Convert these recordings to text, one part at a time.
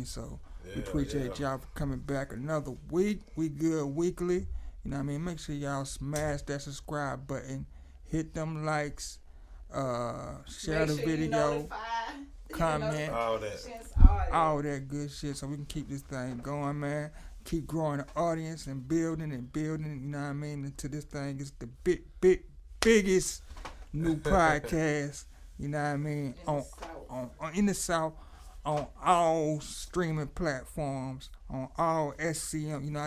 So we appreciate y'all for coming back another week. We good weekly. You know what I mean? Make sure y'all smash that subscribe button, hit them likes, share the video, comment, all that good shit, so we can keep this thing going, man. Keep growing the audience and building, you know what I mean, until this thing is the biggest new podcast, you know what I mean, in the South, on all streaming platforms, on all SCM. You know,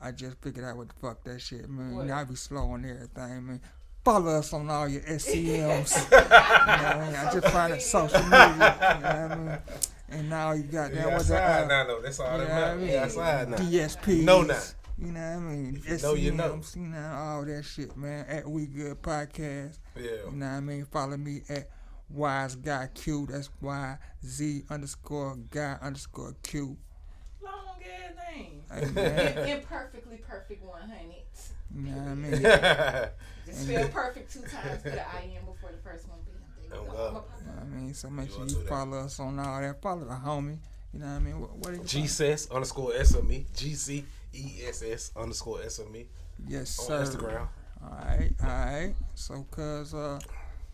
I just figured out what the fuck that shit mean. You know, I be slow on everything, man. Follow us on all your SCMs. You know what I mean? I just find it social media. You know what I mean? And now you got that. What's that? That's all that matters. DSPs. No, now. You know what I mean? If you know. You know, all that shit, man. At We Good Podcast. Yeah. You know what I mean? Follow me at Wise Guy Q. That's YZ_Guy_Q. Long ass name. Hey, Imperfectly perfect 100. you know what I mean? Just spell perfect 2 times. Put an I-N before the first one. You know what I mean? So make sure you follow us on all that. Follow the homie. You know what I mean? What is G Cess _SME. GCESS_SME. Yes, sir. On Instagram. Alright. So,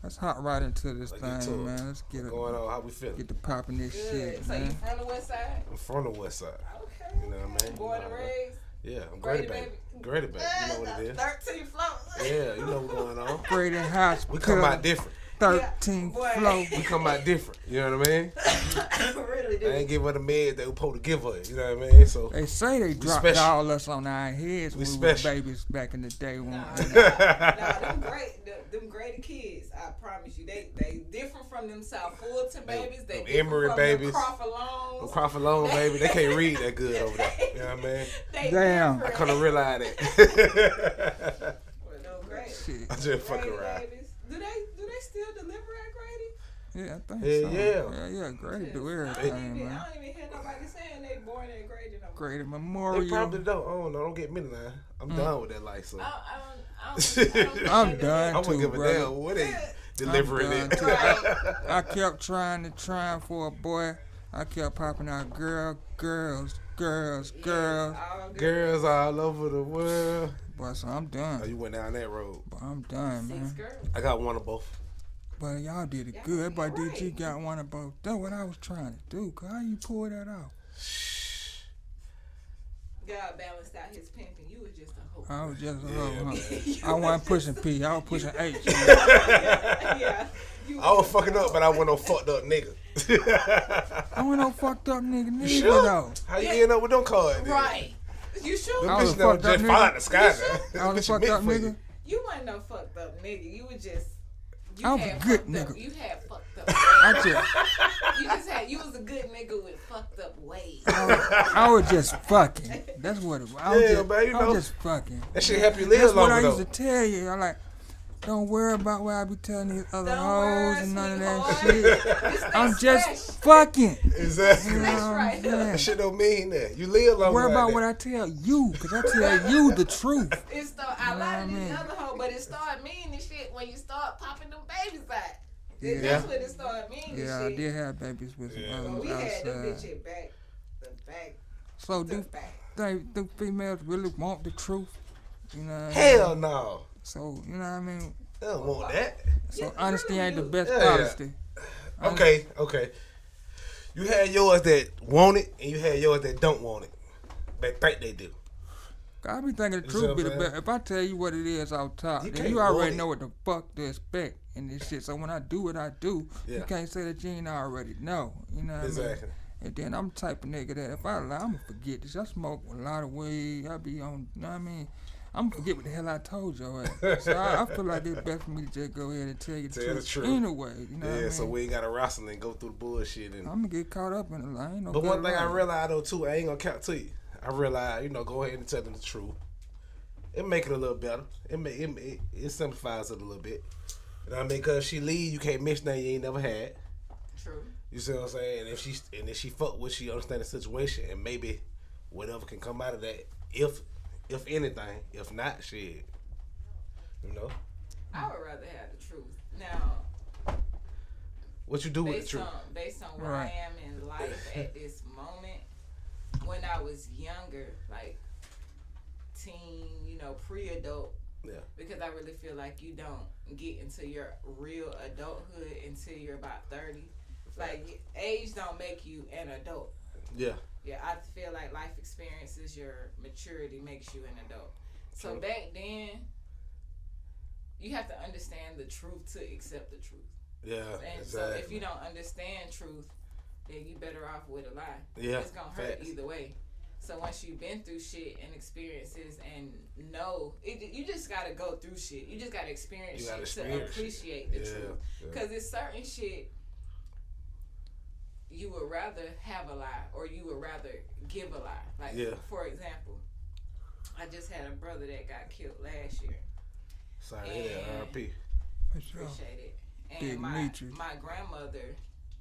let's hop right into this thing, man. Let's get it going on. How we feeling? Get to popping this shit, so man. you from the west side? I'm from the west side. Okay. You know what I mean? Born and raised? Yeah, I'm Grady baby. Grady baby. You know what it is. 13th floor. Yeah, you know what's going on. Grady House. We come out different. 13th floor. We come out different. You know what I mean? Really do. I ain't give her the meds they were supposed to give her. You know what I mean? So they say they dropped all us on our heads when we were babies back in the day. Nah, them Grady kids, I promise you, they different from them South Fulton babies. They different Emory from babies. Them Crawford Loans. Them Crawford Loans, baby. They can't read that good over there. You know what I mean? Damn. I couldn't realize that. Well, no, Grady. Shit. I just fucking around. Do they still deliver at Grady? Yeah, I think so. Yeah. Grady do everything, man. I don't even hear nobody saying they born at Grady no more. Grady Memorial. They probably don't. Oh no, don't get me now. I'm done with that life. So I'm done I'm too, gonna give a brother. damn what they delivering it. I kept trying for a boy. I kept popping out girls all over the world. But so I'm done. Oh, you went down that road. But I'm done, man. 6 girls. I got one of both. But y'all did it good. Everybody DG got one of both. That's what I was trying to do. Cause how you pull that off? God balanced out his pimping. You was just a hoe. I was just a hoe, huh? I wasn't pushing P. I was pushing H. Yeah. I was fucking up, but I wasn't no fucked up nigga. I wasn't no fucked up nigga. You sure? Though. How you end up with them cards? Right. You sure? I was bitches never fucked up just nigga. fall in the sky. I was a fucked up nigga. You wasn't no fucked up nigga. You were just. I was a good nigga. You had fucked up. You was a good nigga with fucked up ways. I was just fucking. That's what it was. I was just fucking. That shit help you live That's longer. That's what I though. used to tell you. I'm like, don't worry about what I be telling these other hoes and none of that shit. I'm just fucking. Exactly. You know That's right. That shit don't mean that. You live longer. Worry about like what I tell you, because I tell you the truth. I lied to these other hoes, but it started meaning shit when you start popping them babies out. Yeah. That's what it started meaning shit. Yeah, I did have babies with some But we outside. had them bitches back. So do females really want the truth? You know what I mean? Hell no. So, you know what I mean? They don't want that. So honesty ain't the best policy. Okay. You had yours that want it, and you had yours that don't want it. They think they do. I be thinking the truth be the best. If I tell you what it is off top, then you already know what the fuck to expect in this shit. So when I do what I do, you can't say that you ain't already know. You know what I mean? And then I'm the type of nigga that if I lie, I'm gonna forget this. I smoke a lot of weed. I be on, you know what I mean? I'm gonna forget what the hell I told your ass. So I feel like it's best for me to just go ahead and tell you the truth. Anyway, you know what I mean? So we ain't gotta wrestle and go through the bullshit. And I'm gonna get caught up in the line. But one thing I realized though too, I ain't gonna count to you. I realized, go ahead and tell them the truth. It make it a little better. It simplifies it a little bit. You know what I mean? Cause she leave, you can't mention that you ain't never had. True. You see what I'm saying? And if she fuck with, she understand the situation, and maybe whatever can come out of that, if anything. If not, shit. I would rather have the truth. Now, What you do with the truth? Based on where I am in life at this moment, when I was younger, like teen, pre-adult. Yeah. Because I really feel like you don't get into your real adulthood until you're about 30. Like, age don't make you an adult. Yeah. Yeah, I feel like life experiences, your maturity makes you an adult. So True. Back then, you have to understand the truth to accept the truth. Yeah, and exactly. So if you don't understand truth, then you better off with a lie. Yeah, it's gonna hurt either way. So once you've been through shit and experiences and know, you just gotta go through shit. You just gotta experience shit to appreciate the truth. Because it's certain shit you would rather have a lie or you would rather give a lie. Like, for example, I just had a brother that got killed last year. Sorry, R.I.P. Appreciate it. And my grandmother,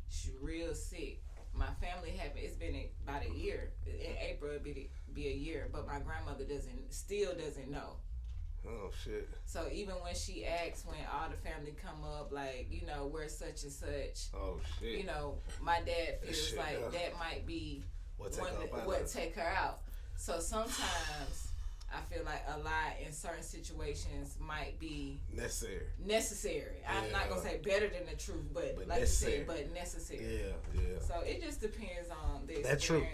she's real sick. My family it's been about a year. In April it'll be a year, but my grandmother still doesn't know. Oh shit. So even when she asks, when all the family come up, like, we're such and such. Oh shit. My dad feels like that might be what take her out. So sometimes I feel like a lie in certain situations might be necessary. I'm not gonna say better than the truth, but like necessary. You said, but necessary. Yeah. So it just depends on the experience. That's true.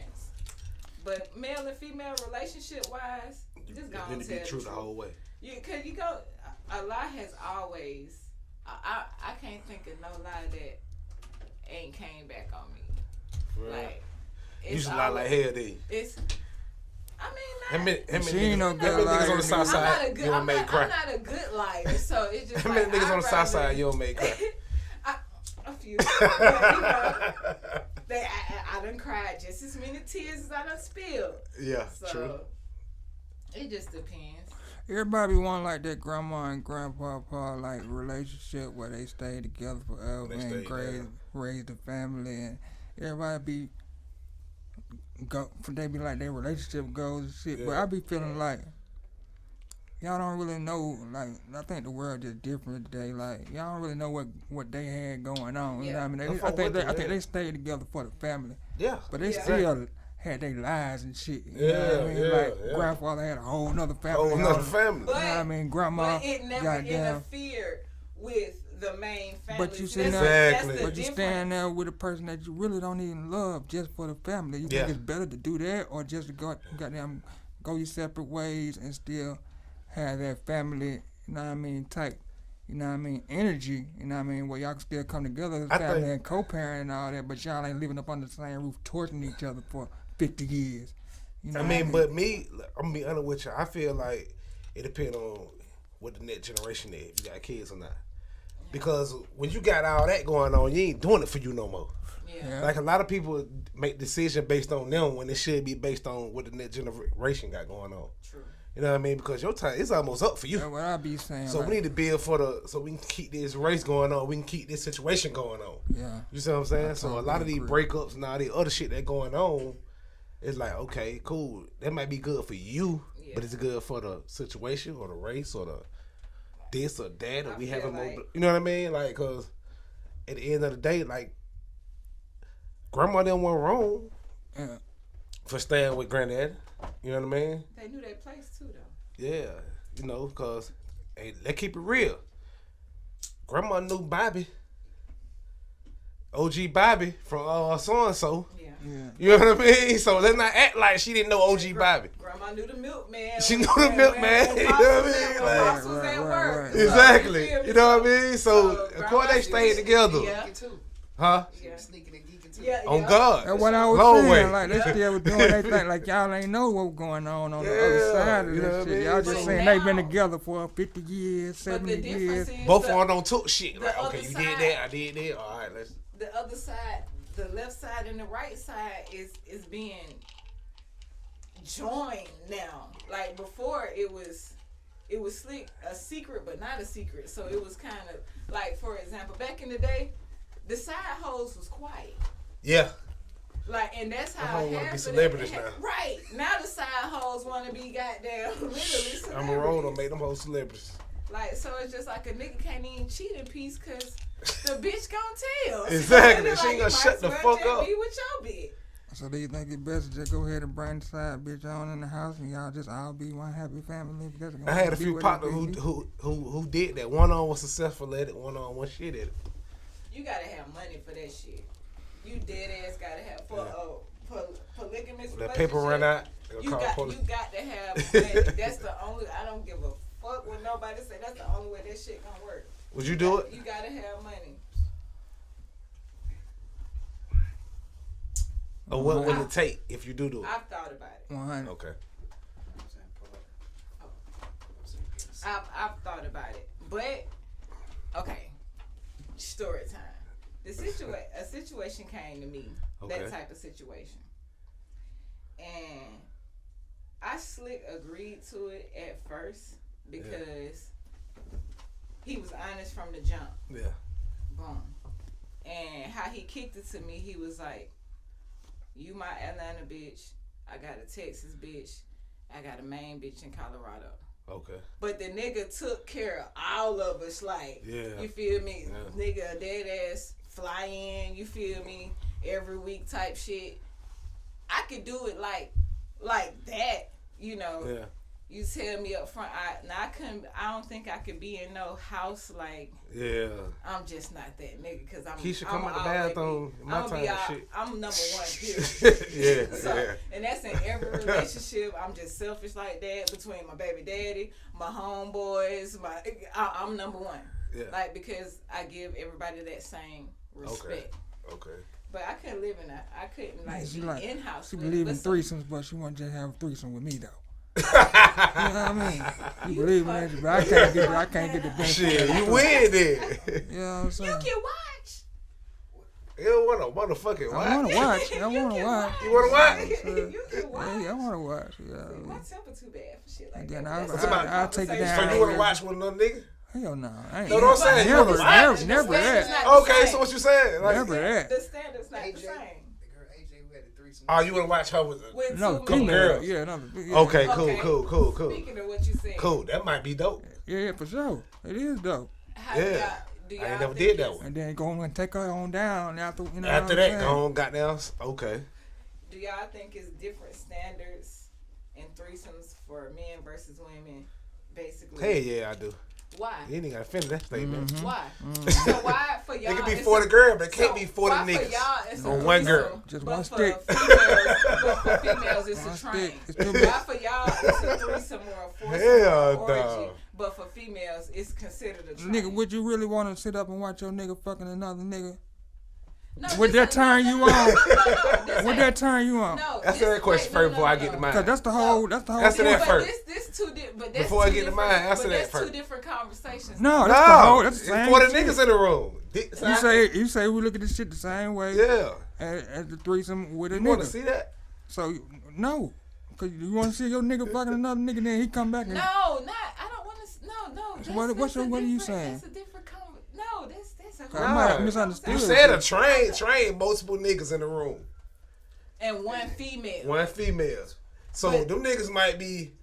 But male and female relationship wise, just go and tell the truth the whole way. Cause a lie has always. I can't think of no lie that ain't came back on me. Right. Like you should lie like hell, then. Him she ain't no good liar. On the south side, you don't make cry. I'm not a good liar, so it's just. How many niggas on the south side you don't make cry? A few. But, I done cried just as many tears as I done spilled. Yeah, so, true. It just depends. Everybody want like that grandma and grandpa like relationship where they stay together forever and raise the family, and everybody they be like their relationship goes and shit. Yeah. But I be feeling like y'all don't really know. Like, I think the world is different today. Like, y'all don't really know what they had going on. Yeah. You know what I mean? I think they stayed together for the family. Yeah. But they still had their lives and shit. You know what I mean? Like, grandfather had a whole nother family. But, you know what I mean? Grandma. But it never interfered with the main family. But you stand there with a person that you really don't even love just for the family. You think it's better to do that or just to go your separate ways and still have that family, you know what I mean, type, you know what I mean, energy, you know what I mean, where y'all can still come together as family and co-parent and all that, but y'all ain't living up under the same roof torturing each other for 50 years. You know but me, I'm gonna be honest with you, I feel like it depends on what the next generation is, if you got kids or not. Because when you got all that going on, you ain't doing it for you no more. Yeah. Like, a lot of people make decisions based on them when it should be based on what the next generation got going on. True. You know what I mean? Because your time is almost up for you. That's what I be saying. So we need to build so we can keep this race going on. We can keep this situation going on. Yeah. You see what I'm saying? So a lot of these breakups and all the other shit that going on, it's like, okay, cool. That might be good for you, but it's good for the situation or the race or the this or that, or we having more. You know what I mean? Like, cause at the end of the day, like, grandma didn't want wrong for staying with granddad. You know what I mean? They knew their place too, though. Yeah, cause hey, let's keep it real. Grandma knew Bobby, OG Bobby from so and so. Yeah. You know what I mean? So let's not act like she didn't know OG Bobby. Grandma knew the milkman. She knew the milkman. You know what I mean? Like, right. Exactly. You know what I mean? So of course they stayed together. Yeah. Huh? Yeah. Sneaking and geeking too. Yeah. On God. That's what I was saying. Way. Like, they still was doing their thing. Like, y'all ain't know what was going on the other side of this shit. Y'all just saying they been together for 50 years, 70 years. Both of them don't took shit. Like, okay, you did that, I did that. All right, let's. The other side, the left side and the right side is being joined now. Like, before it was a secret, but not a secret. So it was kind of like, for example, back in the day, the side hoes was quiet. Yeah. Like, and that's how it happened. Be celebrities now. Right. Now the side hoes want to be goddamn literally celebrities. I'm a roll to make them hoes celebrities. Like, so it's just like a nigga can't even cheat in peace because the bitch gonna tell. Exactly. So she ain't gonna shut the fuck up. Be with your bitch. So do you think it best to just go ahead and bring the side bitch on in the house and y'all just all be one happy family? I had a few partners who did that. One on was successful at it, one on was shit at it. You gotta have money for that shit. You dead ass gotta have for polygamous. That paper run out. You got to have money. That's the only. I don't give a fuck what nobody say. That's the only way that shit gonna work. Would you do it? You gotta have money. Or what would it take if you do it? I've thought about it. 100. Okay. I've thought about it, but okay. Story time. A situation came to me. Okay. That type of situation, and I slick agreed to it at first because he was honest from the jump. Yeah. Boom. And how he kicked it to me, he was like, "You my Atlanta bitch. I got a Texas bitch. I got a Maine bitch in Colorado." Okay. But the nigga took care of all of us, like, you feel me? Yeah. Nigga, dead ass fly in, you feel me? Every week type shit. I could do it like that, you know. Yeah. You tell me up front, I don't think I could be in no house like. Yeah. I'm just not that nigga because I'm. Keisha come out the bathroom. My time shit. I'm number one. Period. Yeah. So, yeah. And that's in every relationship. I'm just selfish like that between my baby daddy, my homeboys. I'm number one. Yeah. Like because I give everybody that same respect. Okay. But I couldn't live in that. I couldn't be in house. She believe in threesomes, but she want to just have a threesome with me though. You know what I mean? You believe in that, but I can't get the benefit. Shit, you win then. You know what I'm saying? You can watch. You don't want to motherfucking watch. I want to watch. You want to watch? You can watch. Yeah, I want to watch. Yeah. My temper too bad for shit like then that. I'll take it down. So you want to watch with another nigga? Hell no. I ain't. No, don't say never that. Okay, so what you saying? Like, never that. The standard's not the same. Oh, you want to watch her with no girls? Yeah, no. Yeah. Okay, cool. Speaking of what you said. Cool, that might be dope. Yeah, for sure. It is dope. How do y'all I ain't never did that one. And then go and take her on down after, you know. After that, go on, goddamn. Okay. Do y'all think it's different standards in threesomes for men versus women, basically? Hey, yeah, I do. Why? You ain't gotta finish that statement. Mm-hmm. Why? So why for y'all? It can be 40 girls, but it can't be 40 niggas. For y'all, it's on one girl. Just one stick. But for females, it's a train. Why for y'all, it's a threesome or a foursome orgy. But for females, it's considered a train. Nigga, would you really want to sit up and watch your nigga fucking another nigga? No, would that turn you on? Would that turn you on? No, that's the question first before I get to mine. Cause that's the whole. Answer that first. But before I get to mine, answer that first. That's two different conversations. No, that's the whole. That's the same. 40 niggas in the room. You say we look at this shit the same way. Yeah. As the threesome with a nigga. You want to see that? So no, cause you want to see your nigga fucking another nigga, then he come back. And, no, I don't want to. No. What are you saying? That's a different conversation. No, that's a I might have misunderstood. You said a train multiple niggas in the room. And one female. One female. So them niggas might be.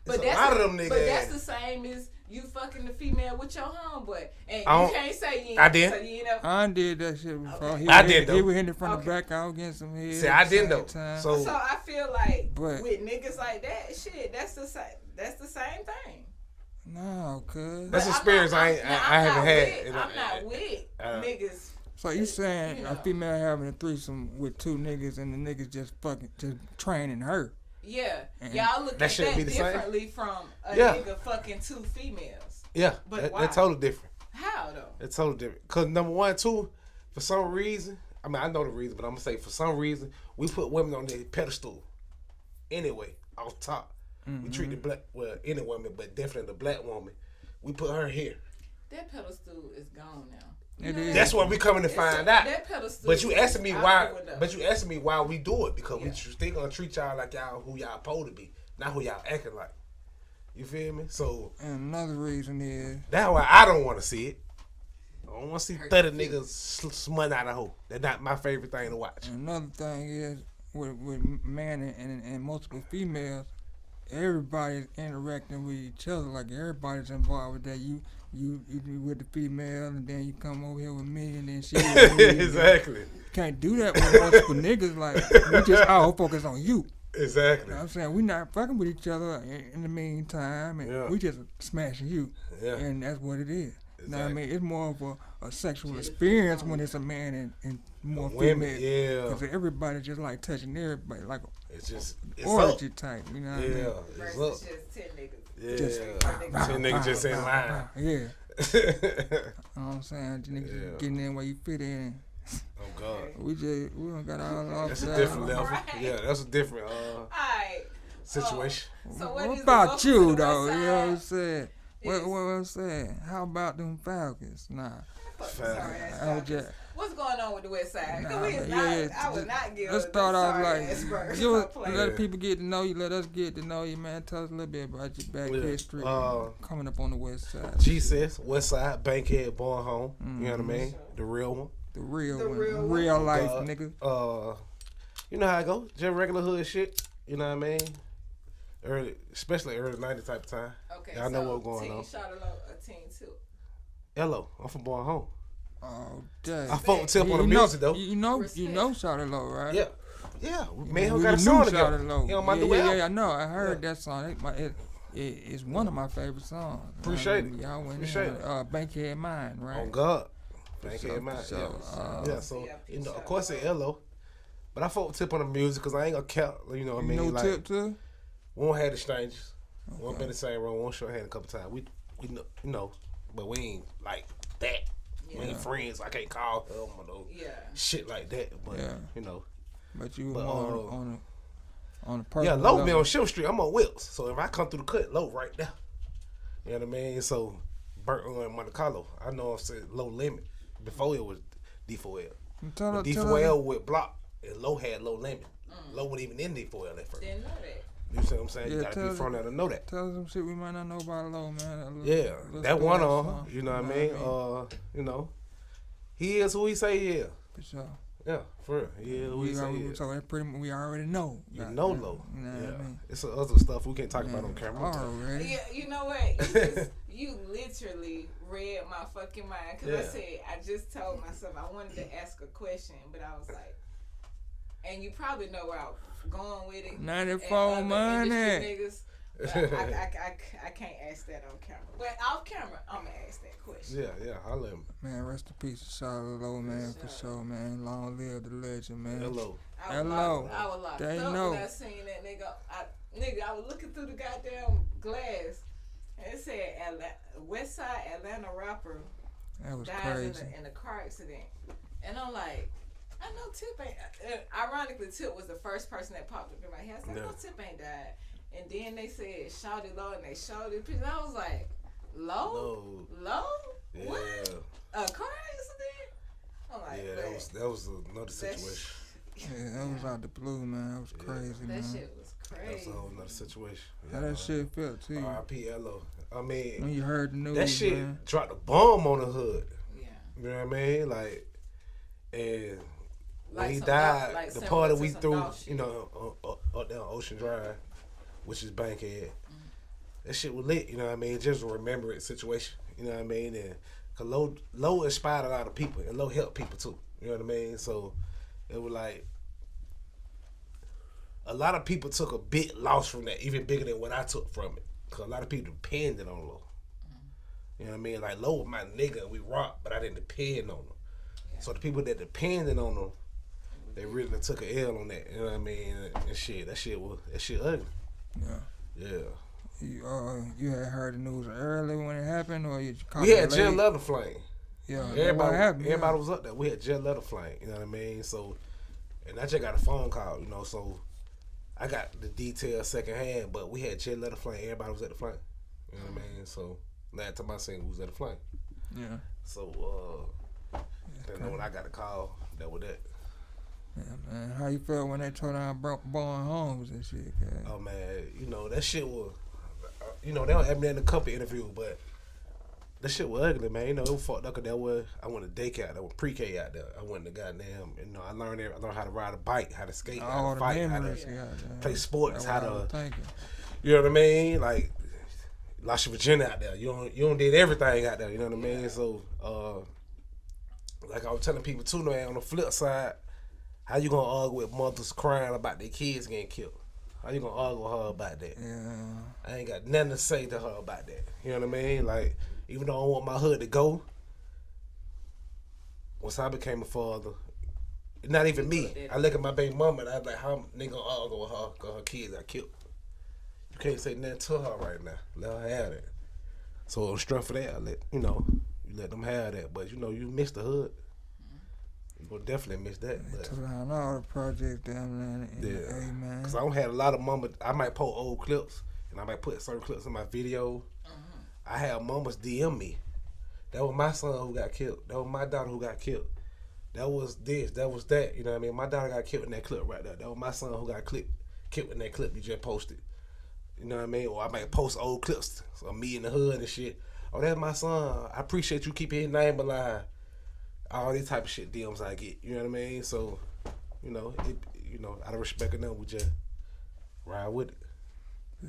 But that's a lot of them niggas. But that's the same as you fucking the female with your homeboy, and you can't say you. I did. So you know, I did that shit before. Okay. I did though. He was hitting from the back. I was getting some head. See, I didn't though. So I feel like with niggas like that, shit, that's the same. That's the same thing. No, cuz. That's experience I haven't had. I'm not with niggas. So you saying a female having a threesome with two niggas and the niggas just training her? Yeah, y'all look at that differently from a nigga fucking two females. Yeah, but that's totally different. How though? It's totally different. Cause number one, too, for some reason, I mean I know the reason, but I'm gonna say for some reason we put women on the pedestal. Anyway, off top. We treat the black, any woman, but definitely the black woman, we put her here. That pedestal is gone now. That's what we coming to find out. That pedestal. But you asking me why? But you asking me why we do it because we still gonna treat y'all like y'all who y'all supposed to be, not who y'all acting like. You feel me? So. And another reason is that's why I don't want to see it. I don't want to see 30 niggas smut out of hoe. That's not my favorite thing to watch. And another thing is with man and multiple females. everybody's interacting with each other. Like everybody's involved with that. You with the female, and then you come over here with me, and then she with me. Exactly. You can't do that with multiple niggas. Like we just all focus on you. Exactly. You know what I'm saying? We not fucking with each other in the meantime, and we just smashing you. Yeah. And that's what it is. Exactly. You know what I mean? It's more of a sexual experience when it's a man and more women, female. yeah. Because everybody just like touching everybody, like it's orgy type. You know what I mean? Yeah. Versus just 10 niggas. Yeah. Just, 10 niggas just in line. Yeah. You know what I'm saying? The niggas just getting in where you fit in. Oh God. We don't got all off. That's a different level. Right. Yeah, that's a different Alright. situation. So what about you though? You know what I'm saying? What I'm saying? How about them Falcons? Nah. What's going on with the West Side? Nah, I would not give. Let's start off like let people get to know you. Let us get to know you, man. Tell us a little bit about your back history coming up on the West Side. G Cess, West Side, Bankhead, born home. You know what I mean? The real one. The real one. Real life, nigga. You know how I go? Just regular hood shit. You know what I mean? Especially early 90s type of time. Okay, I know what's going on. Charlotte, a teen too. Hello, I'm from born home. Oh, dang. I fought with Tip on the music though. You know Charlotte Low, right? Yeah. Yeah, man, who got a song together? Yeah, I know. I heard that song. It's one of my favorite songs. Appreciate it. Y'all went Appreciate in. Bankhead Mine, right? Oh God. Bankhead Mine. So, of course it's Hello. But I fought with Tip on the music because I ain't gonna count. You know what I mean? You know Tip too? We won't have the strangers. Okay. We won't be in the same room. We won't show hand a couple times. We know, but we ain't like that. Yeah. We ain't friends. I can't call her or no shit like that. But you know. But you on the person. Yeah, Low be on Shell Street. I'm on Wills. So if I come through the cut, Low right there. You know what I mean? So Burt and Monte Carlo. I know I'm saying Low Limit. Before it was D4L. D4L with Block. And Low had Low Limit. Low wasn't even in D4L at first. Didn't know that. You see what I'm saying? You gotta be from there to know that. Tell us some shit we might not know about Low, man. That one on, you know what I mean? You know, he is who he say he is. For sure. Yeah, for real. He is who he say he is. So that's pretty much, we already know. You know Low. You know what I mean? It's some other stuff we can't talk about on camera. Already. Yeah, you know what? You literally read my fucking mind. Because I said, I just told myself I wanted to ask a question, but I was like, and you probably know where I was going with it. 94 money. Niggas, I can't ask that on camera. But off camera, I'm going to ask that question. Yeah, I'll let him. Man, rest in peace to Charlotte Low, man, for sure, man. Long live the legend, man. Hello. I was locked up when I seen that nigga. I was looking through the goddamn glass, and it said West Side Atlanta rapper dies in a car accident. And I'm like, I know Tip ain't. Ironically, Tip was the first person that popped up in my head. I said, I know Tip ain't died. And then they said, Shawty Low, and they showed it. And I was like, Low? Yeah. What? A car accident? I'm like, that was another situation. Yeah, that was out the blue, man. That was crazy, man. That shit was crazy. That was a whole nother situation. How that shit felt, too. R.I.P. L.O. I mean, when you heard the news, that shit man. dropped a bomb on the hood. Yeah. You know what I mean? Like, and when he died, the party we threw, you know, up down Ocean Drive, which is Bankhead, that shit was lit. You know what I mean? Just a remembrance situation. You know what I mean? And cause Low inspired a lot of people, and Low helped people too. You know what I mean? So it was like a lot of people took a big loss from that, even bigger than what I took from it. Cause a lot of people depended on Low. You know what I mean? Like Low was my nigga, and we rocked, but I didn't depend on him. Yeah. So the people that depended on him, they really took an L on that. You know what I mean? And shit, that shit ugly. Yeah. You had heard the news early when it happened, or you caught we had Jet Leather Flame. Yeah, everybody was up there. We had Jet Leather Flame. You know what I mean? So, and I just got a phone call. You know, so I got the details secondhand, but we had Jet Leather Flame. Everybody was at the flame. You know what I mean? So last time I seen who was at the flame. Yeah. So then when I got a call, that was that. Yeah, man. How you felt when they tore down Born Homes and shit? Okay? Oh man, you know that shit was. You know they don't have me in a couple interviews, but that shit was ugly, man. You know it was fucked up. Cause that was I went to daycare, that was pre-K out there. I went to goddamn. You know I learned how to ride a bike, how to skate, how to fight, how to play sports, how to. You know what I mean? Like, lost your virginity out there. You don't did everything out there. You know what I mean? So, like I was telling people too, man, on the flip side, how you gonna argue with mothers crying about their kids getting killed? How you gonna argue with her about that? Yeah. I ain't got nothing to say to her about that. You know what I mean? Like, even though I want my hood to go, once I became a father, not even me. I look at my baby mama and I was like, how nigga gonna argue with her because her kids got killed? You can't say nothing to her right now. Let her have that. So on strength for that, you let them have that. But you miss the hood. You gonna definitely miss that. But around all the projects down there in the A, man. Cause I don't have a lot of mama. I might post old clips and I might put certain clips in my video. I have mamas DM me. That was my son who got killed. That was my daughter who got killed. That was this. That was that. You know what I mean? My daughter got killed in that clip right there. That was my son who got killed in that clip you just posted. You know what I mean? Or I might post old clips of me in the hood and shit. Oh, that's my son. I appreciate you keeping his name alive. All this type of shit DMs I get. You know what I mean? So, out of respect enough, we just ride with it.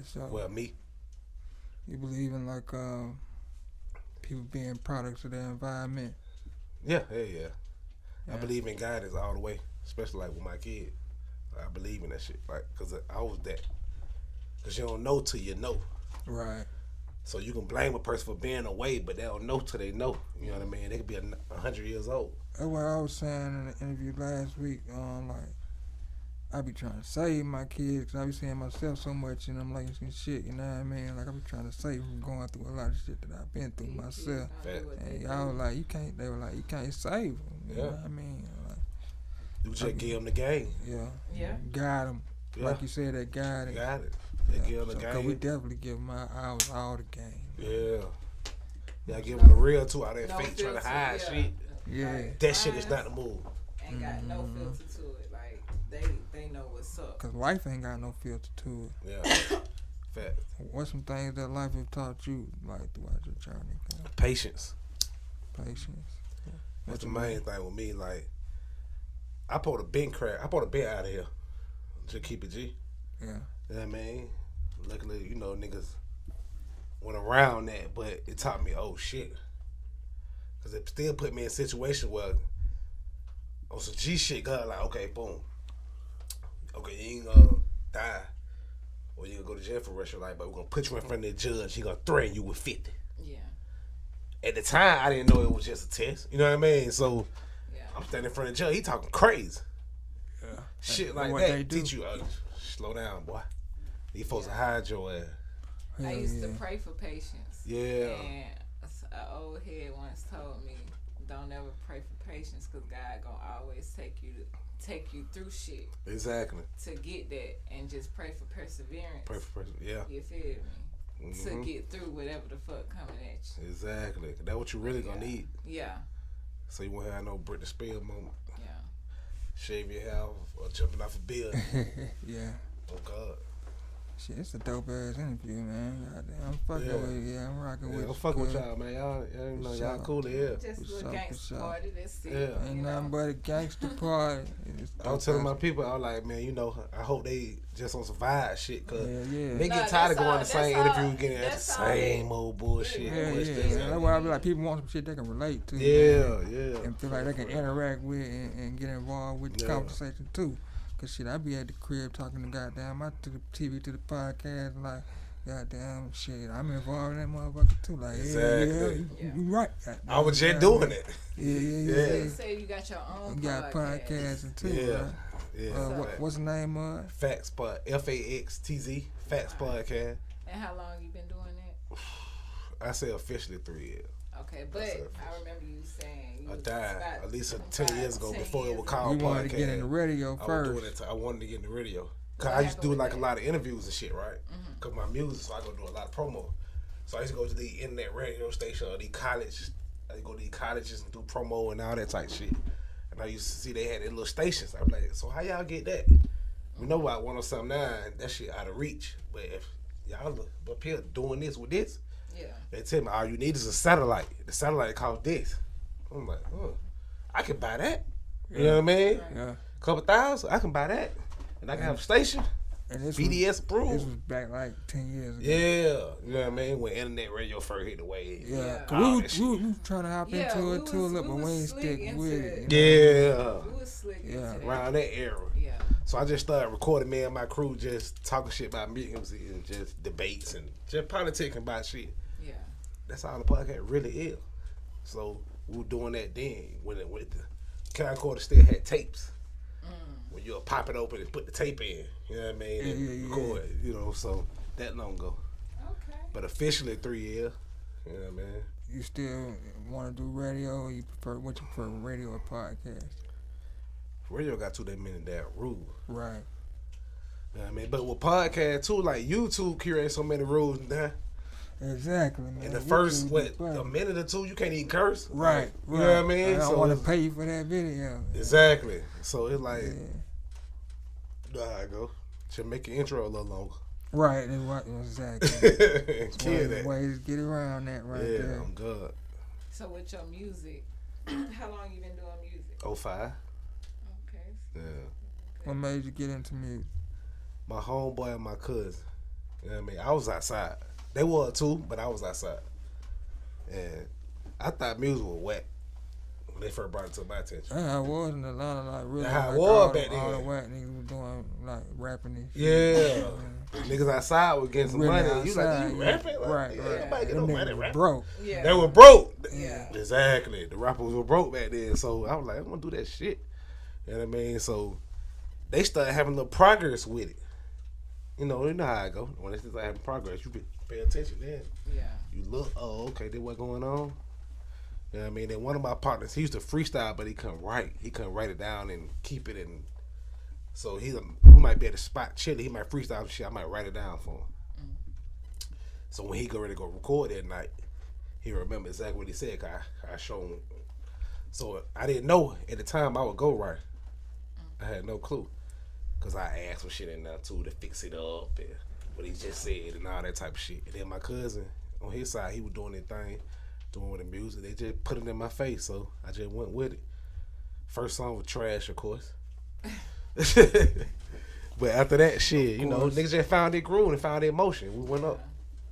So, well, me. You believe in like people being products of their environment? Yeah. I believe in guidance all the way, especially like with my kids. I believe in that shit, like, cause I was that. Cause you don't know till you know. Right. So you can blame a person for being away, but they don't know till they know. You know what I mean? They could be 100 years old. That's what I was saying in the interview last week. Like, I be trying to save my kids, cause I be seeing myself so much, and I'm like, shit, you know what I mean? Like, I be trying to save from going through a lot of shit that I've been through myself. And y'all were like, you can't. They were like, you can't save them. You know what I mean? Like, you just give them the game. Yeah. Guide them. Yeah. Like you said, that guide. Got it. They give them the game. Cause we definitely give ours all the game. Yeah, give them the real too. All that fake trying to hide shit. Yeah. That shit is not the move. Ain't got no filter to it. Like, they know what's up. Cause life ain't got no filter to it. Yeah. Fact. What's some things that life has taught you, like, throughout your journey? Patience. What's the main thing with me? Like, I pulled a bin out of here. Just keep it G. Yeah. You know what I mean? Luckily, niggas went around that, but it taught me, oh shit. Cause it still put me in a situation where on some G shit, God, like, okay, boom. Okay, you ain't gonna die or you gonna go to jail for the rest of your life, but we're gonna put you in front of the judge. He gonna threaten you with 50. Yeah. At the time, I didn't know it was just a test. You know what I mean? So I'm standing in front of the judge. He talking crazy. Yeah. Shit like that teach you, slow down, boy. You supposed to hide your ass. I used to pray for patience. Yeah. And an old head once told me, don't ever pray for patience because God gonna always take you through shit. Exactly. To get that, and just pray for perseverance. Pray for perseverance, yeah. You feel me? To get through whatever the fuck coming at you. Exactly. That's what you really gonna need. Yeah. So you won't have no Britney Spears moment. Yeah. Shave your hair or jumping off a building. Yeah. Oh God. Shit, it's a dope ass interview, man. Goddamn, I'm fucking with you. I'm rocking with you. I'm fucking with y'all, man. Y'all cool to hear. Just a little gangster party. That's it. Yeah. Ain't nothing but a gangster party. I was telling my people, I was like, man, I hope they just on some vibe shit, cause they get No, tired of going all- the same that's interview, all- getting at the that's same old bullshit. Yeah. That's why I be like, people want some shit they can relate to. Yeah. And feel like they can interact with and get involved with the conversation too. Cause shit, I be at the crib talking to goddamn, to the TV, to the podcast, like, goddamn shit, I'm involved in that motherfucker too. Like, exactly. You right. I was just doing it. Yeah. You say you got your own. You got podcasting too. Yeah. Right? Yeah. What's the name of it? Facts Pod, FAXTZ, Facts Podcast. And how long you been doing that? I say officially 3 years. Okay, but I remember you saying you died at least 10 years ago before it was called podcast. You wanted to get in the radio first. I wanted to get in the radio. Cause I used to do like a lot of interviews and shit, right? Cause my music, so I go do a lot of promo. So I used to go to the internet radio station or the college. I go to the colleges and do promo and all that type of shit. And I used to see they had their little stations. I'm like, so how y'all get that? We know about 107.9, that shit out of reach. But if y'all up here doing this with this, they tell me all you need is a satellite. The satellite costs this. I'm like, I can buy that. You know what I mean? Yeah. Couple thousand, I can buy that. And I can have a station. And this BDS approved. This was back like 10 years ago. Yeah, you know what I mean? When internet radio first hit the wave. Yeah, we was trying to hop into it too, but we ain't stick with it. Yeah. We was slick into that. Around that era. Yeah. So I just started recording me and my crew just talking shit about music and just debates and just politicking about shit. Yeah. That's all the podcast really is. So we were doing that then when the camcorder still had tapes. When you'll pop it open and put the tape in, you know what I mean, and record, you know, so that long ago. Okay. But officially 3 years, you know what I mean. You still want to do radio, or you prefer radio or podcast? Radio got too many damn rules. Right. You know what I mean? But with podcast too, like YouTube creates so many rules now. Exactly, man. In the first, a minute or two, you can't even curse. Right. You know what I mean? I don't want to pay you for that video. Exactly. So it's like, you know how I go. Should make your intro a little longer. Right. Exactly. Kill that. Ways to get around that there. Yeah, I'm good. So with your music, how long you been doing music? 05. Okay. Yeah. What made you get into music? My homeboy and my cousin. You know what I mean? I was outside. They were too, but I was outside. And I thought music was whack when they first brought it to my attention. I was in Atlanta, like really. That's how like it was back then. All the whack niggas was doing like rapping and shit. Yeah. Niggas outside was getting some Really money. outside, You like, you rapping? Like, right. Nobody get no money rapping. Broke. Yeah. They were broke. Yeah. Exactly. The rappers were broke back then. So I was like, I'm going to do that shit. You know what I mean? So they started having a little progress with it. You know how I go. When they start having progress, you pay attention then. Yeah. You look, oh, okay, this what's going on. You know what I mean? And one of my partners, he used to freestyle, but he couldn't write. He couldn't write it down and keep it in. So we might be at a spot chilling. He might freestyle and shit. I might write it down for him. So when he go ready to go record that night, he remember exactly what he said. Cause I showed him. So I didn't know at the time I would go right. I had no clue. Cause I asked for shit in there too to fix it up and what he just said and all that type of shit. And then my cousin on his side, he was doing that thing, doing with the music. They just put it in my face, so I just went with it. First song was trash, of course. But after that shit, niggas just found their groove and found their emotion. We went up.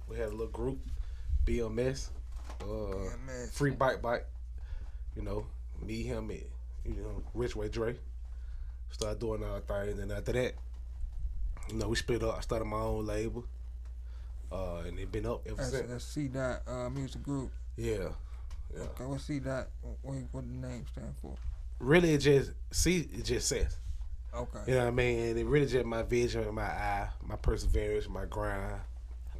We had a little group, BMS, Free Bike, me, him, and Rich Way Dre. Started doing our things, and after that, we split up. I started my own label, and it been up ever since. That's C-Dot Music Group. Yeah. Okay, what's C-Dot? What the name stand for? Really, it just Cess. Okay. You know what I mean? And it really just my vision, my eye, my perseverance, my grind,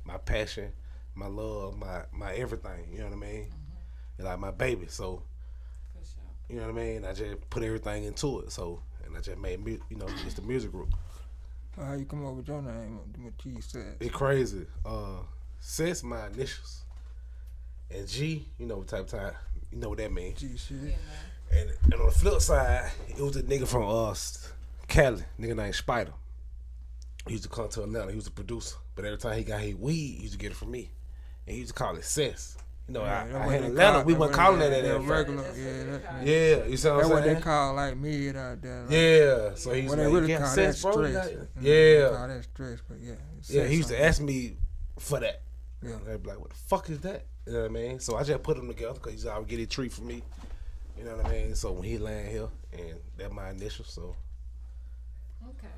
my passion, my love, my everything. You know what I mean? And like my baby. So, you know what I mean? I just put everything into it. So, and I just made it's the music group. How you come up with your name? What G Cess? It's crazy. Cess my initials, and G, what type of time, what that means. G shit. Yeah, and on the flip side, it was a nigga from Cali, nigga named Spider. He used to come to Atlanta. He was a producer, but every time he got his weed, he used to get it from me, and he used to call it Cess. I had Atlanta. We weren't calling that regular. Yeah, you see what I'm saying? That's what they call like mid out there. Yeah, so he's they really call that stress. Yeah, call that stress, but yeah. He used to ask me for that. Yeah, I'd be like, "What the fuck is that?" You know what I mean? So I just put them together because he's always get a treat from me. You know what I mean? So when he land here, and that's my initials, so okay.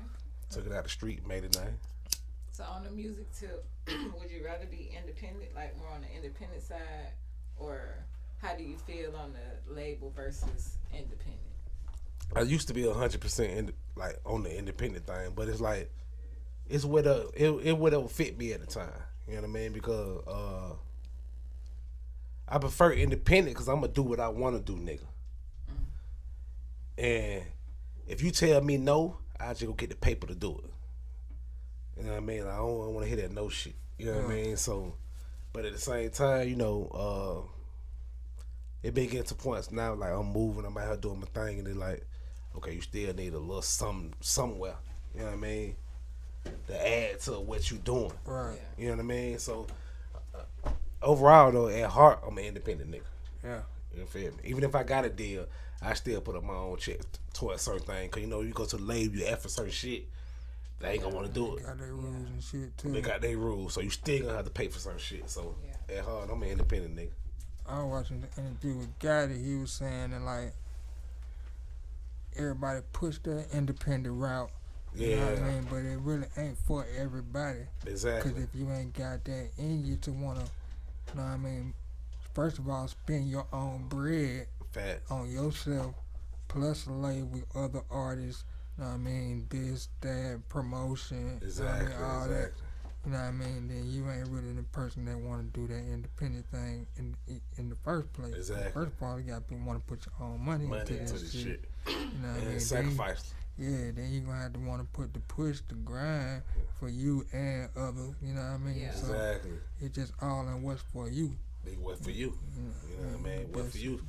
Took it out the street, made it nice. So on the music tip, would you rather be independent, like more on the independent side, or how do you feel on the label versus independent? I used to be 100% like on the independent thing, but it's like it's it would fit me at the time. You know what I mean? Because I prefer independent because I'm gonna do what I want to do, nigga. And if you tell me no, I just go get the paper to do it. You know what I mean? I don't want to hear that no shit. You know what I mean? So, but at the same time, it been getting to points now like I'm moving, I'm out here doing my thing, and it's like, okay, you still need a little something somewhere. You know what I mean? To add to what you doing. Right. You know what I mean? So, overall though, at heart, I'm an independent nigga. Yeah. You feel me? Even if I got a deal, I still put up my own check towards certain thing. Cause you go to the label, you ask for certain shit. they ain't gonna want to do it. They got their rules and shit too. They got their rules, so you still gonna have to pay for some shit. So at hard, I'm an independent nigga. I was watching the interview with Gotti. He was saying that like everybody push that independent route. You know what I mean? But it really ain't for everybody. Exactly. Because if you ain't got that in you to wanna, you know what I mean? First of all, spend your own bread on yourself, plus lay with other artists. You know what I mean? This, that, promotion. Exactly. You know what I mean? All that. You know what I mean? Then you ain't really the person that want to do that independent thing in the first place. Exactly. First of all, you got to want to put your own money into this shit. You know what I mean? Sacrifice. Then you gonna have to want to put the push, the grind for you and others. You know what I mean? Yeah. So exactly. It's just all in what's for you. What for you? You know what I mean? What for you?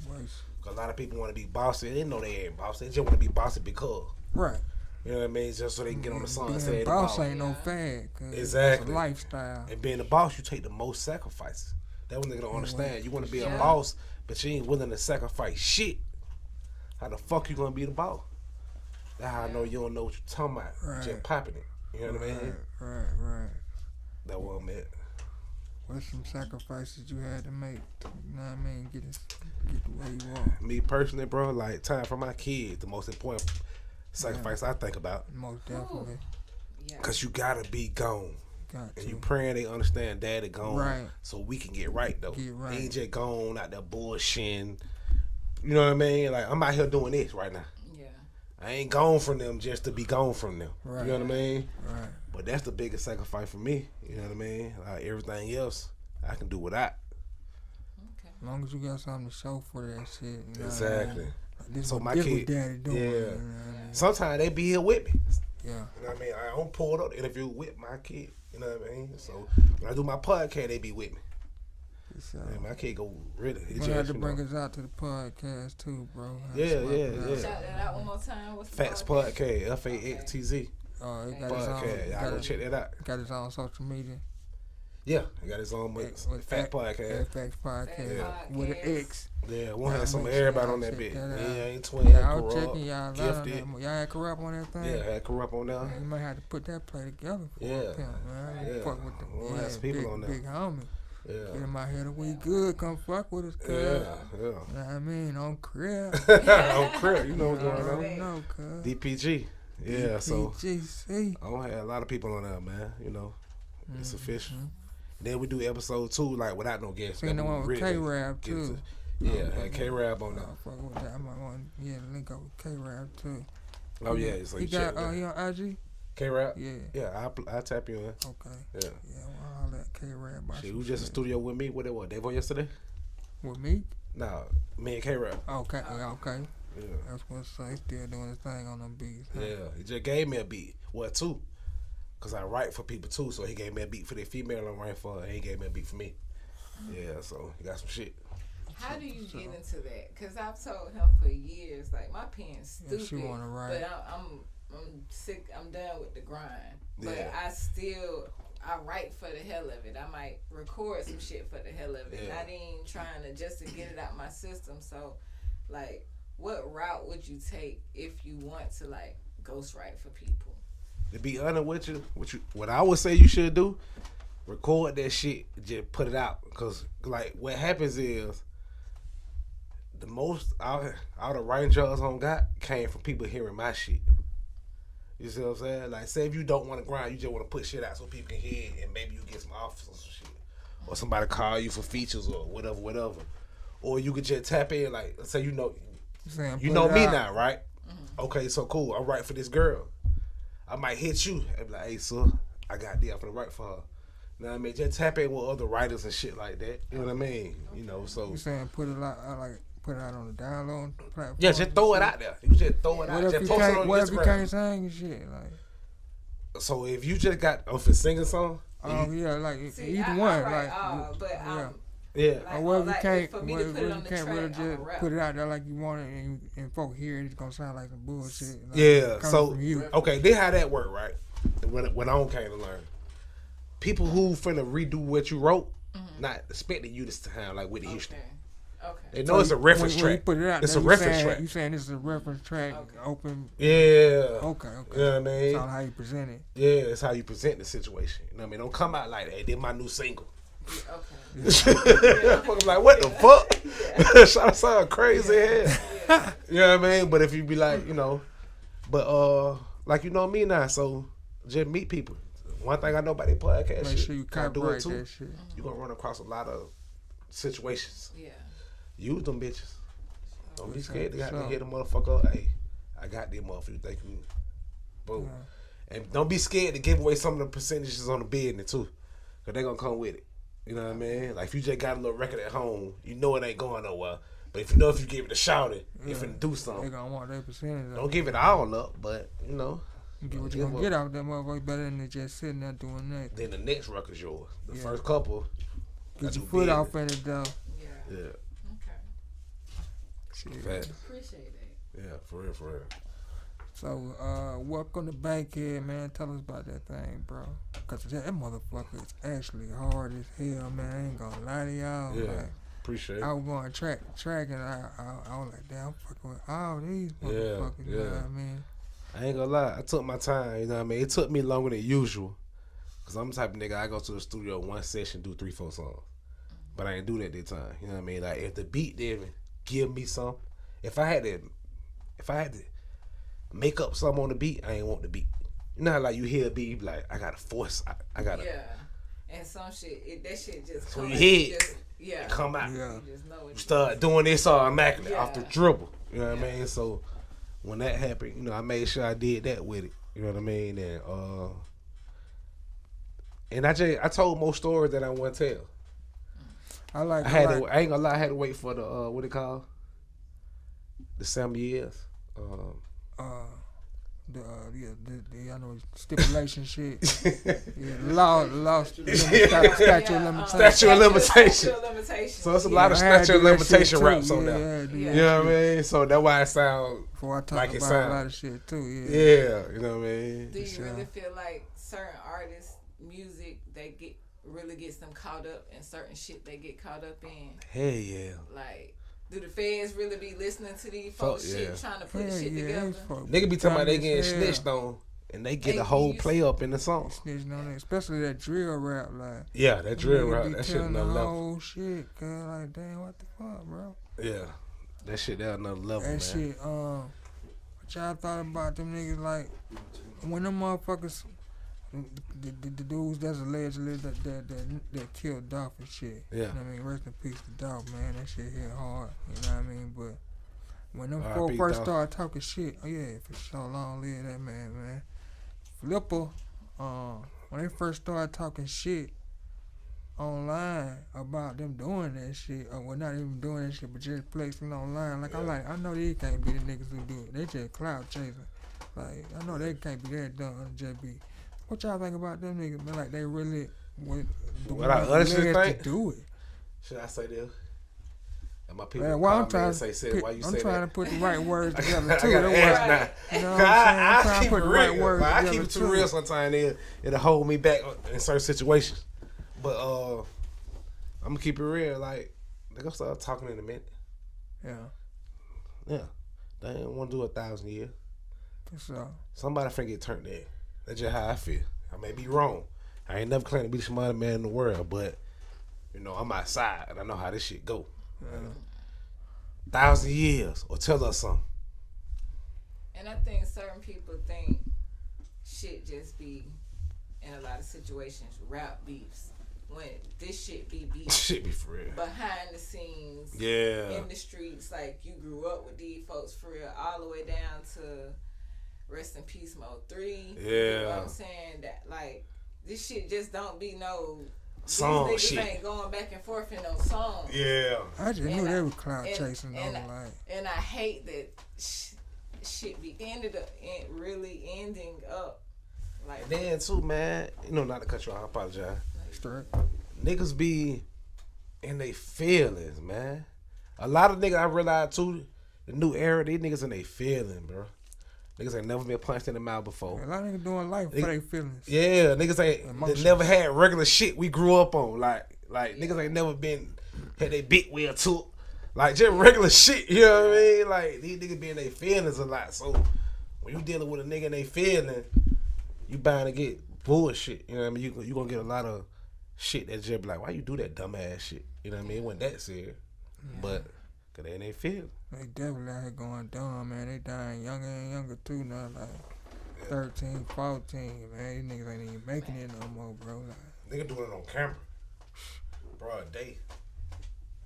Cause a lot of people want to be bossy. They know they ain't bossy. They just want to be bossy because. Right. You know what I mean? Just so they can get on the song and say being a boss ain't no fad. Exactly. It's a lifestyle. And being a boss, you take the most sacrifices. That one nigga don't understand. You want to be a boss, but you ain't willing to sacrifice shit. How the fuck you gonna be the boss? That's how I know you don't know what you're talking about. Right. Just popping it. You know what I mean? Right. That what I meant. What's some sacrifices you had to make? You know what I mean? Get the way you want. Me personally, bro, like time for my kids, the most important sacrifice I think about. Most definitely. Cause you gotta be gone. And you praying they understand daddy gone. Right. So we can get right though. Get right. They ain't just gone out there bullshitting. You know what I mean? Like I'm out here doing this right now. I ain't gone from them just to be gone from them. Right. You know what I mean? Right. But that's the biggest sacrifice for me. You know what I mean? Like everything else, I can do without. Okay. As long as you got something to show for that shit. You know exactly. Like this so my kid, daddy doing. Yeah. You know what I mean? Sometimes they be here with me. Yeah. You know what I mean? I don't pull up the interview with my kid. You know what I mean? So when I do my podcast, they be with me. Man, my kid go really. You have to bring us out to the podcast too, bro. Yeah. Shout that out one more time. What's the Facts podcast? FAXTZ. Oh, it got podcast. Y'all go check that out. Got his own social media. Yeah, he got his own Fat Podcast. Facts Podcast with an X. Yeah, we'll have some of everybody on that bit. Ain't twin. Yeah, I was checking y'all. Gifted. Y'all had Corrupt on that thing. Yeah, had Corrupt on there. You might have to put that play together. Yeah, fuck with them. We'll have some people on there. Big homie. Yeah. Get him out here the way good. Come fuck with us, cuz. Yeah. You know what I mean? On crib. On crib. You know what's going on. No, cuz. DPG. Yeah, so. DPGC. I don't have a lot of people on there, man. You know, it's official. Then we do episode 2, like, without no guests. Seen the one with K-Rab, too. Yeah, had K-Rab on there. Fuck with that. I might want to link up with K-Rab, too. Oh, yeah. So he got, he on IG? K-Rab? Yeah. Yeah, I'll tap you in. Okay. Yeah. Yeah, well, I'll let K-Rab. Shit, you just in studio with me. What it was? They on yesterday? With me? No, me and K-Rab. Okay, okay. Yeah. That's what's so he's still doing his thing on them beats. Huh? Yeah, he just gave me a beat. Well, 2. Because I write for people too, so he gave me a beat for the female I'm writing for, and he gave me a beat for me. Yeah, so he got some shit. How do you get into that? Because I've told him for years, like, my pen's stupid, she wanna write. but I'm sick, I'm done with the grind. But I write for the hell of it. I might record some shit for the hell of it. Not even trying to just to get it out my system. So, like, what route would you take if you want to, like, ghostwrite for people? To be honest with you, what I would say you should do, record that shit, just put it out. Because, like, what happens is, the most, all the writing jobs on got came from people hearing my shit. You see what I'm saying? Like, say if you don't want to grind, you just want to put shit out so people can hear it, and maybe you get some offers or some shit. Or somebody call you for features or whatever. Or you could just tap in, like, say you know me now, right? Mm-hmm. Okay, so cool, I'm writing for this girl. I might hit you and be like, hey, sir, I got this. I'm finna write for her. You know what I mean? Just tap in with other writers and shit like that. You know what I mean? You know, so. You saying put it out on the download platform? Yeah, just throw it out there. You just throw it out. Just post it on Instagram. What if you can't sing and shit? Like. So if you just got for singing song? Yeah, like see, either one. Like, but yeah. Like, or whatever you can't, really just put it out there like you want it, and folk hear it, it's gonna sound like some bullshit. Like, yeah. So okay, this how that work, right? When I don't came to learn, people who finna redo what you wrote, not expecting you to sound like Whitney Houston. Okay. They know it's a reference track. Put it out, it's a reference track. You saying it's a reference track? Okay. Open. Yeah. Okay. You know what I mean? It's all how you present it. Yeah, it's how you present the situation. You know what I mean? Don't come out like, hey, this my new single. Okay. I'm like, what the fuck? Shout sound crazy as hell. You know what I mean? But if you be like, you know, but like you know me now, so just meet people. One thing I know about that podcast, make sure you copyright that shit. You're gonna run across a lot of situations. Yeah. Use them bitches. Don't be scared to hit a motherfucker up. Hey, I got them motherfuckers. They can boom. And don't be scared to give away some of the percentages on the business too. Cause they gonna come with it. You know what I mean? Like if you just got a little record at home, you know it ain't going nowhere. But if you know if you give it a shout it, you finna do something. They gonna want their percentage. Don't give it all up, but you know. Get what you gonna get out that motherfucker better than just sitting there doing that. Then the next record's yours. The first couple. Get your foot off in it though. Yeah. Okay. Shit. Appreciate that. Yeah, for real. So, welcome to Bankhead, man. Tell us about that thing, bro. Cause that motherfucker is actually hard as hell, man. I ain't gonna lie to y'all. Yeah, like, appreciate it. I was going track, and I was like, damn, I'm fucking with all these motherfuckers. You know what I mean? I ain't gonna lie. I took my time. You know what I mean? It took me longer than usual. Cause I'm the type of nigga, I go to the studio one session, do 3-4 songs. But I ain't do that time. You know what I mean? Like if the beat didn't give me something, if I had to make up something on the beat, I ain't want the beat. You know how like you hear a beat, you be like, I gotta force, I gotta. Yeah. And some shit, that shit just so come you hear it, it come out. Yeah. You just know it. You start doing this automatically off the dribble. You know what I mean? So when that happened, you know, I made sure I did that with it. You know what I mean? And I told more stories than I want to tell. I ain't gonna lie, I had to wait for the what it called? The 7 years. I know stipulation shit. Law statute of limitation. So it's a lot of statute of limitation raps on there. You know what I mean? So that's why it sounds like it sounds. A lot of shit too. Yeah, you know what I mean? Do you really feel like certain artists' music really gets them caught up in certain shit they get caught up in? Hell yeah. Like, do the feds really be listening to these folks shit, trying to put shit together? Nigga be talking about they getting snitched on, and they get a whole play up in the song. Snitching on that, especially that drill rap, like. Yeah, that drill rap, that shit another level. Whole shit, cause like, damn, what the fuck, bro? Yeah, that shit that another level, man. That shit, what y'all thought about them niggas, like, when them motherfuckers, the dudes that's allegedly that killed Dolph and shit. Yeah. You know what I mean? Rest in peace to Dolph, man. That shit hit hard. You know what I mean? But when them folks first started talking shit, oh yeah, for sure, long live that man. Flipper, when they first started talking shit online about them doing that shit, or well, not even doing that shit, but just placing online. Like, I know these can't be the niggas who do it. They just clout chasing. Like, I know they can't be that dumb, JB. What y'all think about them niggas? Man, like, they really what I honestly think to do it. Should I say this? And my people I'm trying to put the right words together too. You know what I'm trying to put the right words together. I keep it too real sometimes. It'll hold me back in certain situations. But I'm gonna keep it real. Like, they gonna start talking in a minute. Yeah. They ain't want to do 1,000 years. For sure. Somebody finna get turned in. That's just how I feel. I may be wrong. I ain't never claimed to be the smartest man in the world, but you know, I'm outside and I know how this shit go. 1,000 years, or tell us something. And I think certain people think shit just be in a lot of situations rap beefs. When this shit be beef. Shit be for real. Behind the scenes. Yeah. In the streets, like you grew up with these folks for real, all the way down to Rest in Peace Mode 3. Yeah. You know what I'm saying? That like this shit just don't be no song these niggas shit. Ain't going back and forth in no songs. Yeah. I just knew they were cloud chasing though. And I hate that shit be really ending up like. And then too, man, you know, not to cut you off, I apologize. Straight. Niggas be in they feelings, man. A lot of niggas I realized too, the new era, these niggas in they feelings, bro. Niggas ain't never been punched in the mouth before. A lot of niggas doing life for their feelings. Yeah, niggas ain't never had regular shit we grew up on. Like niggas ain't never had they big wheel took. Like, just regular shit, you know what I mean? Like, these niggas be in their feelings a lot. So, when you dealing with a nigga in their feelings, you bound to get bullshit. You know what I mean? You gonna get a lot of shit that just be like, why you do that dumbass shit? You know what I mean? It wasn't that serious. Yeah. But, because they in their feelings. They definitely out here going dumb, man. They dying younger and younger, too, now. Like, 13, 14, man. These niggas ain't even making it no more, bro. Like, nigga doing it on camera. Broad day.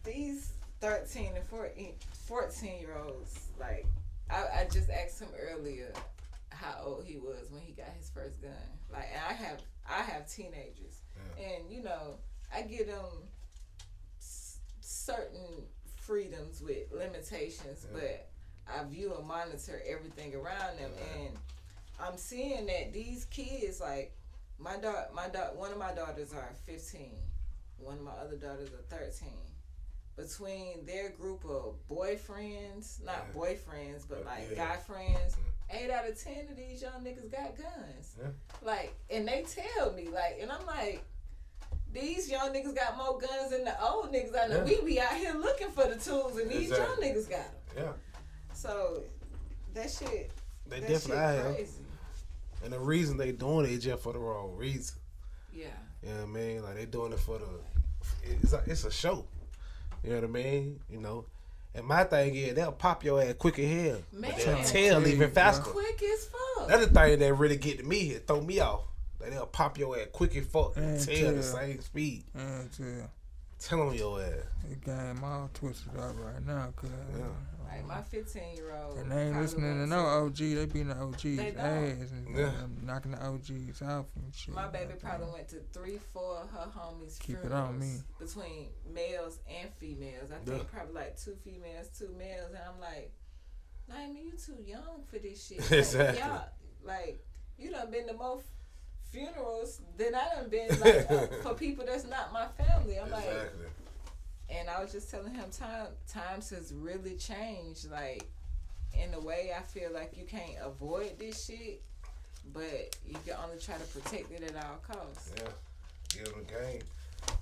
These 13 and 14-year-olds, like, I just asked him earlier how old he was when he got his first gun. Like, and I have teenagers. Yeah. And, you know, I give them certain freedoms with limitations, but I view and monitor everything around them. And I'm seeing that these kids, like, one of my daughters are 15. One of my other daughters are 13. Between their group of boyfriends, not boyfriends, but like guy friends, 8 out of 10 of these young niggas got guns. Yeah. Like, and they tell me, like, and I'm like, these young niggas got more guns than the old niggas. I know we be out here looking for the tools, and these young niggas got them. Yeah. So that shit, they definitely out crazy. And the reason they doing it is just for the wrong reason. Yeah. You know what I mean? Like, they doing it for it's a show. You know what I mean? You know? And my thing is, they'll pop your ass quick as hell. Man, but they'll tell even faster. Quick as fuck. That's the thing that really get to me, throw me off. Like, they'll pop your ass quick as fuck and tell the same speed. Tell on your ass. They got him all twisted up right now. Cause, like, my 15-year-old. And they ain't listening to no OG. They be in the OG's ass and knocking the OG's out and shit. My baby probably went to 3-4 of her homies' Keep funerals it on me. Between males and females. I think probably like 2 females, 2 males. And I'm like, Naima, you too young for this shit. Like, exactly. Y'all, like, you done been to more funerals than I done been, like, for people that's not my family. I'm like, and I was just telling him, times has really changed. Like, in a way, I feel like you can't avoid this shit, but you can only try to protect it at all costs. Yeah, give them the game.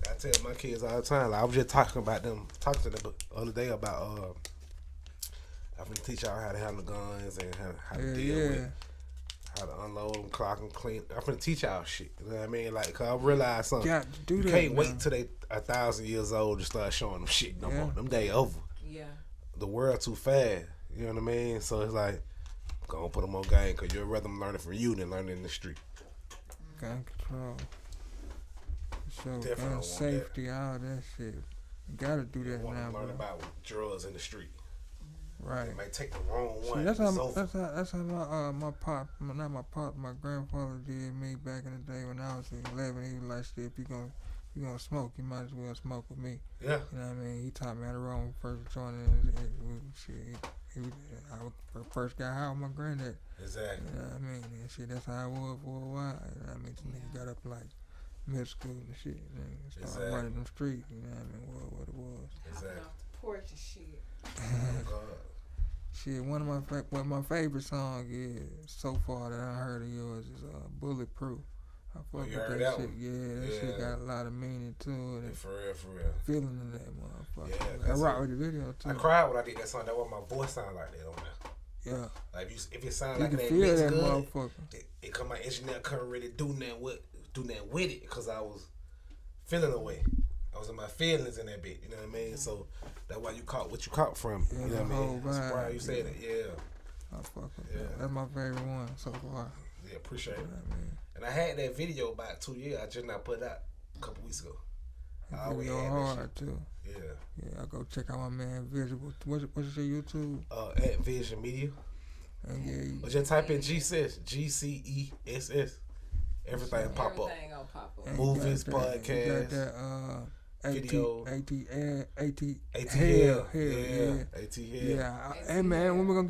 I tell my kids all the time. Like, I was just talking to them the other day about I'm gonna teach y'all how to handle guns and how to deal with. How to unload them, clock them, clean. I'm finna teach y'all shit. You know what I mean? Like, cause I realize something. You can't wait till they 1,000 years old to start showing them shit no more. Them day over. Yeah. The world too fast. You know what I mean? So it's like, go and put them on game, cause you'd rather them learning from you than learning in the street. Gun control. So gun safety, all that shit. You gotta do that now, learn about drugs in the street. Right. They might take the wrong one. See, that's how my grandfather did me back in the day when I was 11. He was like, "Shit, if you gonna smoke, you might as well smoke with me." Yeah. You know what I mean? He taught me how to roll first joint. I first got high with my granddad. Exactly. You know what I mean? And shit, that's how I was for a while. You know what I mean? Some niggas got up like middle school and shit. And started running them streets. You know what I mean? What it was. Exactly. Off the porch and shit. Oh, God. Shit, one of my favorite songs is so far that I heard of yours is Bulletproof. I fuck with that shit. Yeah, that shit got a lot of meaning to it. Yeah, for real. Feeling in that motherfucker. Yeah, I rock with the video too. I cried when I did that song. That what my voice sound like that on there. Yeah. Like if it sound like that feel mix that good, motherfucker. It come my engineer couldn't really do nothing with it because I was feeling away. I was in my feelings in that bit, you know what I mean? So that's why you caught what you caught from. You know what I mean? That's why you said it. Yeah. I fuck with that. That's my favorite one so far. Yeah, appreciate it. You know what I mean? And I had that video about 2 years. I just not put it out a couple weeks ago. That video hard too. Yeah. Yeah, I go check out my man Visible. What's your YouTube? At Vision Media. And or just type in G Cess, GCESS. Everything pop up. Everything gonna pop up. Movies, podcasts. Got that video. ATL. Yeah. Hey man, when we're gonna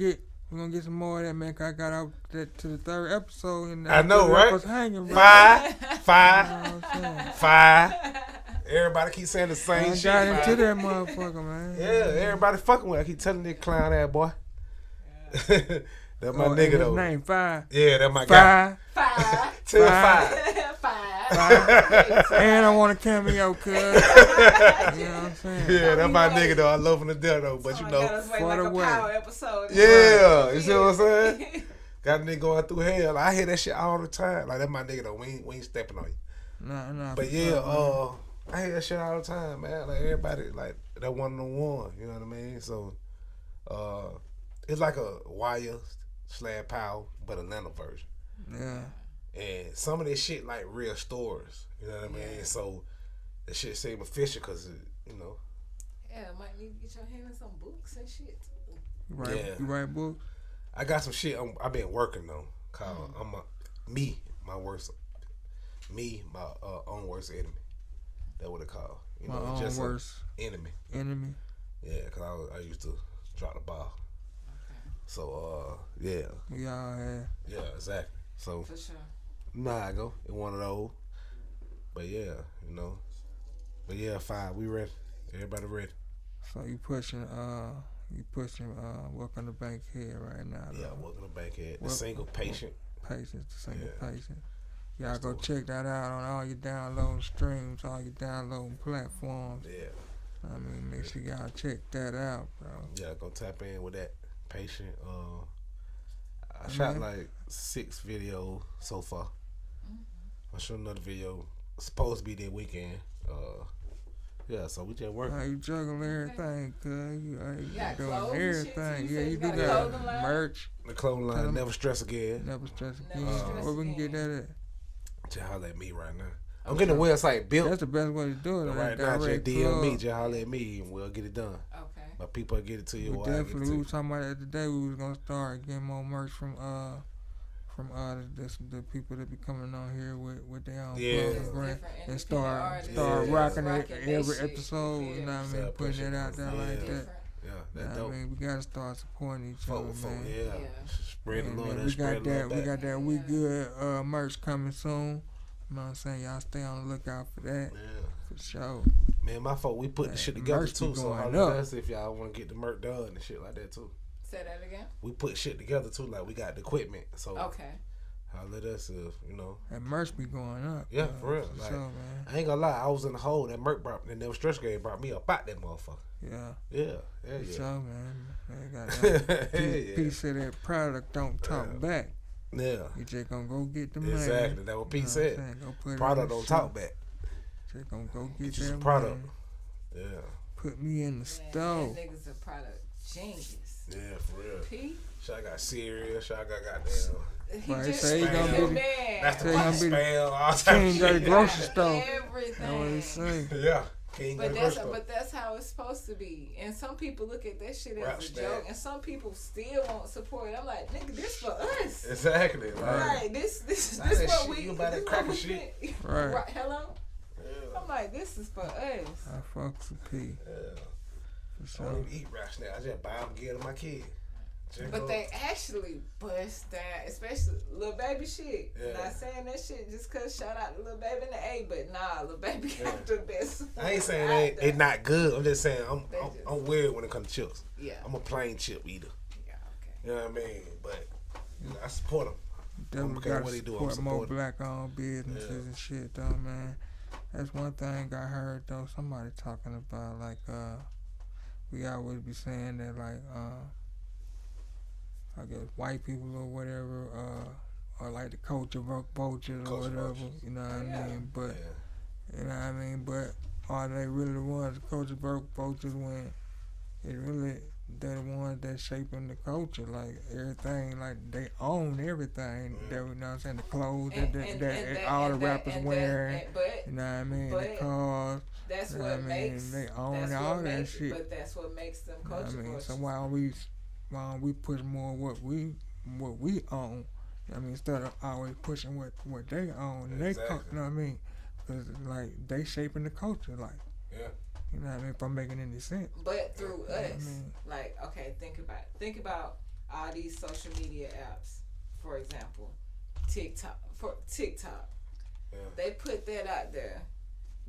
get some more of that, man. 'Cause I got out to the 3rd episode and I know, right? Was hanging, Five. Everybody keep saying the same shit. I got into that motherfucker, man. Yeah, everybody fucking with. I keep telling that clown that boy. Yeah. That's my nigga though. His name 5. Yeah, that's my guy. 5. Tell 5. And I want a cameo, cuz. You know what I'm saying? Yeah, that's my nigga though. I love him to death though, but you know, for the way. Power episode. Yeah, you see what I'm saying? Got a nigga going through hell. Like, I hear that shit all the time. Like, that's my nigga though. We ain't stepping on you. Nah. But yeah, I hear that shit all the time, man. Like everybody, like that one on one. You know what I mean? So, it's like a Wire / Power, but Atlanta version. Yeah. And some of this shit like real stories. You know what I mean? So, that shit seem official because you know. Yeah, might need to get your hand in some books and shit too. You write books? I got some shit I've been working on called my own worst enemy. That's what it called. You my know, own just worst enemy. Enemy. Yeah, cause I used to drop the ball. Okay. So yeah. We all had. Yeah, exactly. So for sure. I go in one of those. But yeah, you know. But yeah, 5. We ready. Everybody ready. So you pushing Welcome to Bankhead right now. Yeah, Welcome to Bankhead. The single patient. Patient. Y'all go check that out on all your download streams, all your downloading platforms. Yeah. I mean, make sure y'all check that out, bro. Yeah, go tap in with that patient. I shot like 6 videos so far. I shot another video. Supposed to be that weekend. Yeah, so we just working. How you juggle everything, cuz you doing everything. Yeah, you do got merch. The clothing line, Never Stress Again. Never stress again. Where we can get that at? Just holler at me right now. I'm getting the website built. That's the best way to do it. Right now, just DM me, just holler at me, and we'll get it done. Okay. My people will get it to you. We definitely, we was talking about that today. We was gonna start getting more merch from the people that be coming on here with their own brand and start rocking it every episode. You know what I mean? Putting it out there like that. Yeah, that's dope. I mean, we gotta start supporting each other, man. Yeah. Spread the love. We got that We Good merch coming soon. You know what I'm saying? Y'all stay on the lookout for that. Yeah. For sure. Man, my fault. We put the shit together too. So holler at us if y'all want to get the merch done and shit like that too. Say that again. We put shit together too. Like we got the equipment. So okay. Holler at us if you know. That merch be going up. Yeah, for real. For like, sure, man. I ain't gonna lie. I was in the hole. That merch brought the Never Stress Game brought me up out that motherfucker. Yeah. For sure, man. They got that piece of that product don't talk back. Yeah. You just gonna go get the money. Exactly. That's what Pete said. Go put product don't talk back. Just gonna go get that product. Money. Yeah. Put me in the stove. That nigga's a product genius. Yeah, for real. Pete? Shot got cereal. Shot got goddamn. He just say he gonna be that's the spam. All type of shit. Got a grocery store. Everything. That's what he say. Yeah. But that's how it's supposed to be. And some people look at that shit as a joke, and some people still won't support it. I'm like, nigga, this for us. Exactly. Right. This what we. You buy that cracker shit. Right. Hello. Yeah. I'm like, this is for us. I fucks with P. Yeah. I don't even eat rats now. I just buy them and give them to my kid. But they actually bust down, especially Lil Baby shit. Yeah. Not saying that shit just cause shout out to Lil Baby and the A, but nah, Lil Baby got the best. I ain't saying they not good. I'm just saying I'm weird when it comes to chips. Yeah. I'm a plain chip eater. Yeah, okay. You know what I mean? But I support them. Definitely got to support more black-owned businesses and shit, though, man. That's one thing I heard, though. Somebody talking about, like, we always be saying that, like, I guess white people or whatever, or like the culture vultures or whatever, you know what I mean? But, you know what I mean? But are they really the ones, the culture vultures, when it really, they're the ones that's shaping the culture, like everything, like they own everything, that, you know what I'm saying, the clothes that all the rappers wearing, you know what I mean, the cars. That's what makes, they own all that shit. But that's what makes them culture vultures. So why we push more what we own. I mean, instead of always pushing what they own. Exactly. You know what I mean? Because like they shaping the culture, like. Yeah. You know what I mean? If I'm making any sense. But through us, I mean? like, okay, think about all these social media apps. For example, TikTok. Yeah. They put that out there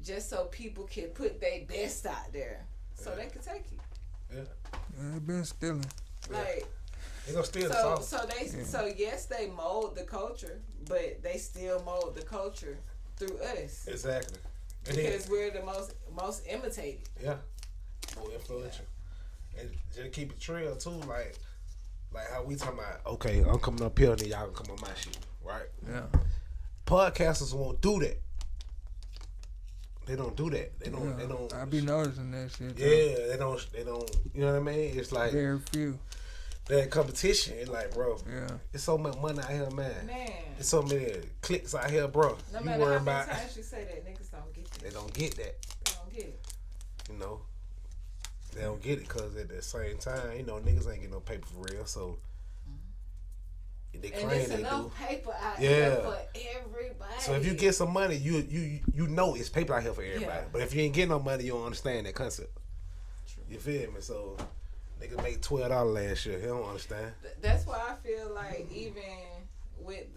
just so people can put their best out there, so they can take it. Yeah. They've been stealing. Like, they gonna steal so yes, they mold the culture, but they still mold the culture through us. Exactly. Because we're the most imitated. Yeah. More influential. And just keep it trail too, like how we talking about, okay, I'm coming up here and then y'all can come on my shit, right? Yeah. Podcasters won't do that. They don't do that. They don't. I be noticing that shit. Yeah, they don't. You know what I mean? It's like very few. That competition. It's like, bro. Yeah. It's so much money out here, man. There's so many clicks out here, bro. No matter how many times you say that, niggas don't get that. They don't get that. They don't get it. You know. They don't get it because at the same time, you know, niggas ain't getting no paper for real. So they claim they do. Paper out here for everybody. So if you get some money, you know it's paper out here for everybody. Yeah. But if you ain't getting no money, you don't understand that concept. True. You feel me? So niggas make $12 last year. He don't understand. That's why I feel like even with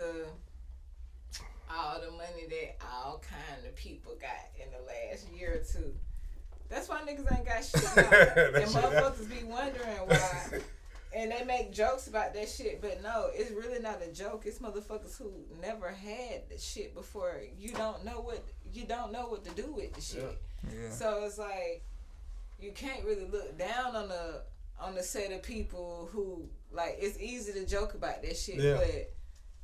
all the money that all kind of people got in the last year or two, that's why niggas ain't got shit now. And motherfuckers be wondering why. And they make jokes about that shit, but no, it's really not a joke. It's motherfuckers who never had the shit before. You don't know what to do with the shit. Yeah. So it's like you can't really look down on the set of people who, like, it's easy to joke about that shit, but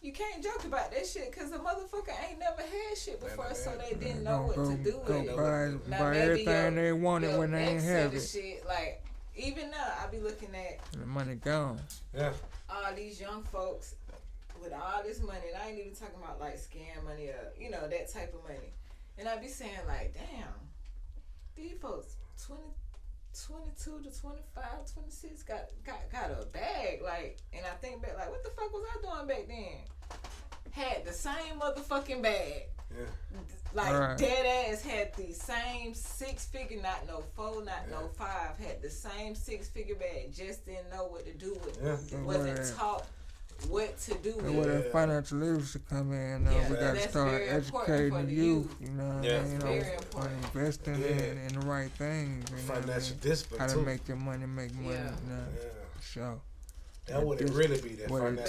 you can't joke about that shit because a motherfucker ain't never had shit before, so they didn't know what to do with it. Buy everything they wanted when they ain't have it. Shit, like, even now, I be looking at the money gone. Yeah. All these young folks with all this money, and I ain't even talking about like scam money or that type of money. And I be saying like, damn, these folks 22 to 25, 26 got a bag, like, and I think back like, what the fuck was I doing back then? Had the same motherfucking bag. Yeah. Like dead ass had the same 6-figure, not no 4, not no 5, had the same 6-figure bag, just didn't know what to do with it. Wasn't taught what to do with it. Where that financial literacy come in, we got to start educating the youth, you know, very important. Investing in the right things, you know, financial discipline how to make your money make money, So that would it really be that what it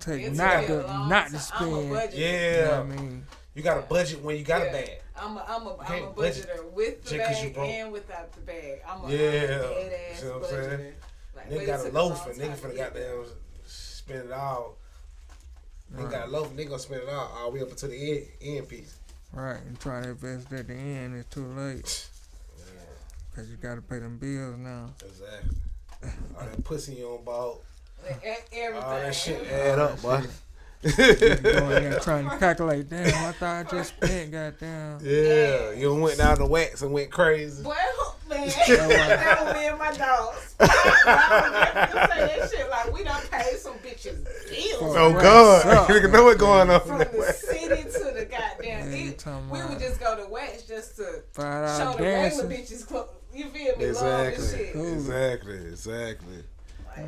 takes, not to spend. You know what I mean? You got a budget when you got a bag. I'm a budgeter with the bag and without the bag. I'm a dead ass budgeter. Like, nigga got a loaf and nigga finna goddamn spend it all. Nigga got a loaf and nigga gonna spend it all the way up until the end piece. Right, and try to invest at the end, it's too late. Cause you gotta pay them bills now. Exactly. All that pussy you on bought. Everything. All that shit add up, boy. You going there trying to calculate, damn, I thought I just spent, goddamn. Yeah, you went down the wax and went crazy. Boy, man, that was me and my dogs. I was say that shit like we done paid some bitches bills. Oh God, you know what's going on from the city to the goddamn. We would just go to wax just to show the regular bitches clothes. You feel me? Exactly. Love and shit. Exactly.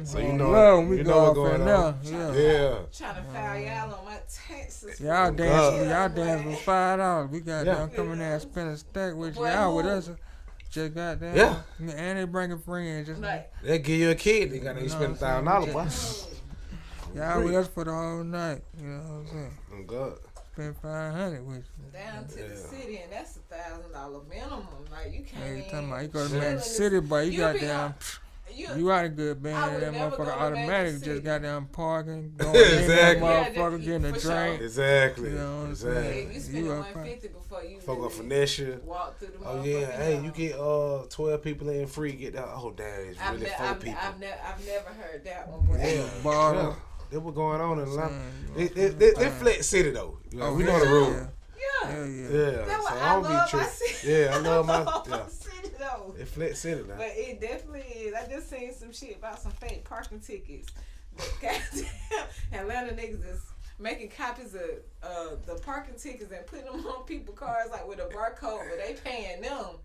So you know, what's going on. Yeah. Trying to file y'all on my taxes. Y'all dancing for $5. We got them coming there and spend a stack with y'all with us. Just goddamn. Yeah. And they bringing friends. Just they give you a kid. They got to spend $1,000, boy. Y'all with us for the whole night. You know what I'm saying? I'm good. Spend $500 with you. Down to the city, and that's $1,000 minimum. Like you can't. You talking about you go to Magic City, but you got down. You out a good band, that motherfucker automatic just got down parking, going in that motherfucker, getting a drink. Exactly. You know what I'm saying? You spend $150 before you fuck up finesse you. Walk through the Oh yeah, hey, you get 12 people in free, get that. Oh damn, it's really 4 people. I've never heard that one. Yeah. That was going on in Atlanta. They flat city though. You know, we know the rule. Yeah. That's so what I love my city. I love my city though. It's flat city now. But it definitely is. I just seen some shit about some fake parking tickets. Atlanta niggas is making copies of the parking tickets and putting them on people's cars like with a barcode where they paying them.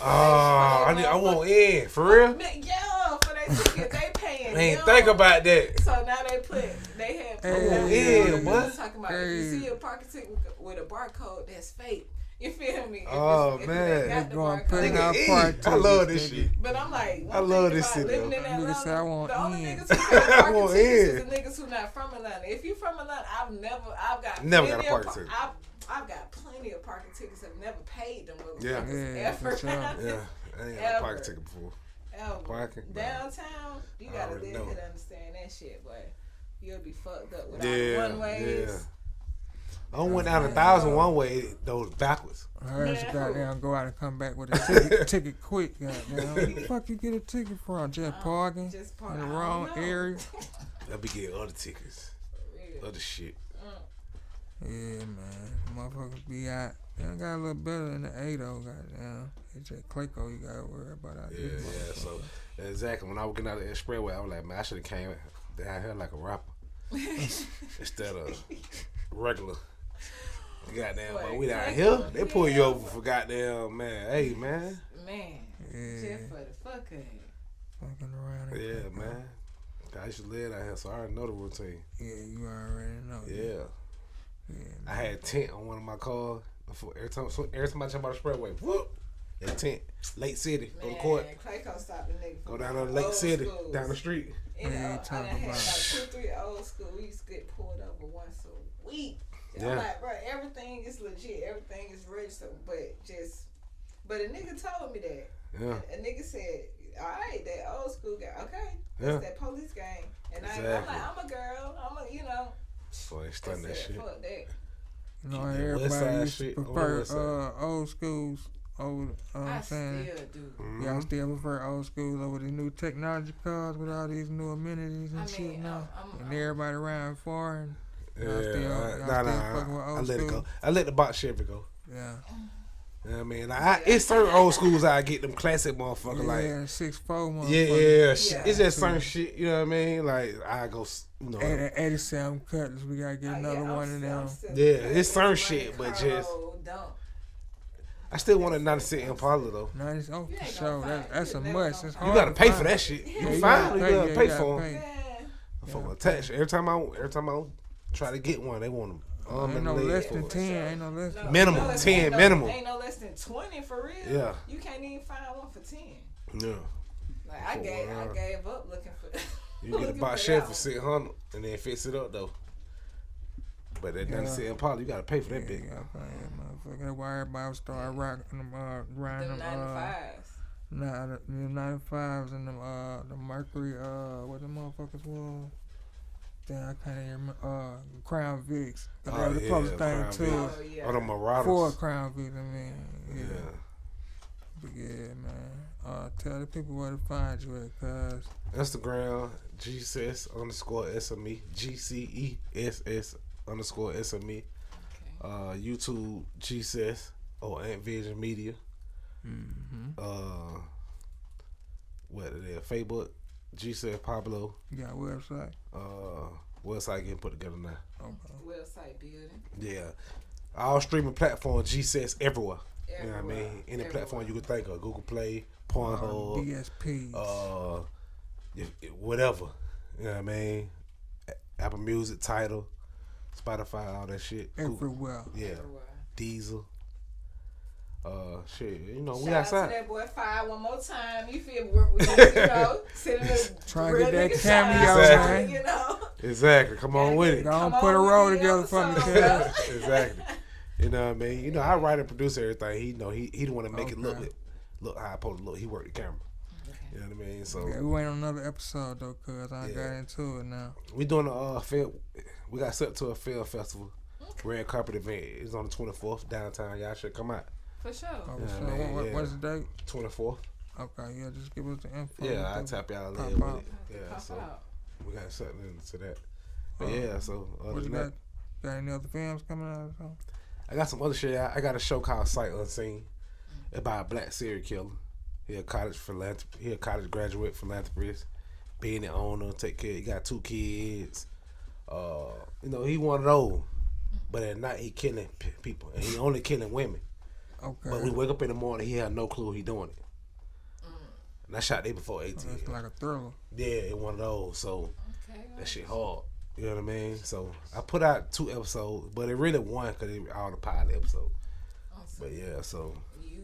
I want in for real. Yeah, for their ticket they paying. I ain't think about that. So now they have talking about if you see a parking ticket with a barcode that's fake. You feel me? Oh man, they going putting out part. I love this shit. But I'm like, I love this shit. Living in Atlanta, say I want the only in. niggas who got parking tickets is the niggas who not from Atlanta. If you from Atlanta, I've got a parking ticket. I've got plenty of parking tickets. I've never paid them. Yeah, ever. Sure. Yeah, I ain't had a parking ticket before. Ever. Parking Downtown, you gotta live here to understand that shit, but you'll be fucked up with all the one ways. Yeah. I went down 1,000 one way, those backwards. I heard you goddamn go out and come back with a ticket quick, goddamn. Where the fuck you get a ticket from? Just parking in the wrong area? I be getting other tickets. Other shit. Yeah, man. Motherfuckers be out. They got a little better than the 8 though, goddamn. It's just Clayco you gotta worry about out there. Yeah, so exactly. When I was getting out of the expressway, I was like, man, I should have came down here like a rapper. Instead of regular. Goddamn, but we down here, they pull you over for goddamn, man. Hey, man. Just for the fuck of it. Fucking around. Yeah, man. I used to live out here, so I already know the routine. Yeah, you already know. Yeah. I had tent on one of my cars. Before every time I jump out the expressway, whoop, that tent, Lake City, go to court. Clayco stopped the nigga. Go down to Lake City, schools. Down the street. I had about 2-3 old school. We used to get pulled over once a week. I'm like, bro, everything is legit. Everything is registered. But a nigga told me that. Yeah. A nigga said, all right, that old school guy. Okay. That's that police gang. And I'm like, I'm a girl. So they stunned that shit. Fuck that. You know, everybody used to prefer old schools over, I saying? Still do. Mm-hmm. Y'all still prefer old schools over the new technology cars with all these new amenities and shit now? And everybody around foreign. I let it go. I let the box Chevy go. Yeah. You know what I mean? Like, it's certain old schools I get them classic motherfuckers like 6'4" motherfuckers. Yeah. It's just certain shit, you know what I mean? Like I go, you know. 87 Cutlass, we gotta get another one of them. Yeah, it's certain shit, but just I still want a 96 Impala though. For sure. That's a must. It's hard. You gotta pay for that shit. You find it, you gotta pay for them. For my tax. Every time I try to get one, they want them. Ain't no less than 10. Ain't no less than minimum 10 minimum. Ain't no less than 20 for real. Yeah. You can't even find one for 10. Yeah. Like I gave up looking for. You get a box Chevy for $600 and then fix it up though. But that 96 Impala, you gotta pay for that bitch. That's why everybody started rocking them, riding them 95s. The 95s and the Mercury, what the motherfuckers was. Then I can't even remember, Crown Vics. That was the closest thing to Oh, the Marauders. 4 Crown Vics, I mean. Yeah. But yeah, man. Tell the people where to find you at, cuz. Instagram, G Cess _SME. GCESS _SME. Okay. YouTube, G Cess or Ant Vision Media. Mm-hmm. What it is? Facebook, G Cess Pablo. You got a website? Website getting put together now. Okay. Website building. Yeah. All streaming platforms, G Cess everywhere. You know what I mean? Any platform you could think of. Google Play, Pornhub. DSPs. Whatever. You know what I mean? Apple Music, Tidal, Spotify, all that shit. Everywhere. Yeah. Everywhere. Diesel. Shit, you know, we Shout outside. Out to that boy 5 one more time. You feel we sitting there trying to get that cameo, man. You know. Exactly. Come on with it. Don't put a roll together for me, kid. Exactly. You know what I mean? You know, I write and produce everything. He know he don't want to make it look how I supposed to look. He worked the camera. Okay. You know what I mean? So we waiting on another episode though, cause I got into it now. We doing a film. We got set to a film festival. Red carpet event. It's on the 24th downtown. Y'all should come out. For sure. What's the date? 24th. Okay, yeah, just give us the info. Yeah, I'll tap y'all in with it. Yeah, so we got something into that. But yeah, so other than that. Got any other films coming out or something? I got some other shit. I got a show called Sight Unseen about a black serial killer. He a college graduate philanthropist, being the owner, take care. He got 2 kids. You know, he one of those. But at night he killing people, and he only killing women. Okay. But we wake up in the morning, he had no clue he doing it. And I shot there before 18. So it's like a thriller. Yeah, it one of those. So that shit hard. You know what I mean? So I put out 2 episodes, but it really one because it all the pilot episode. Awesome. But yeah, so you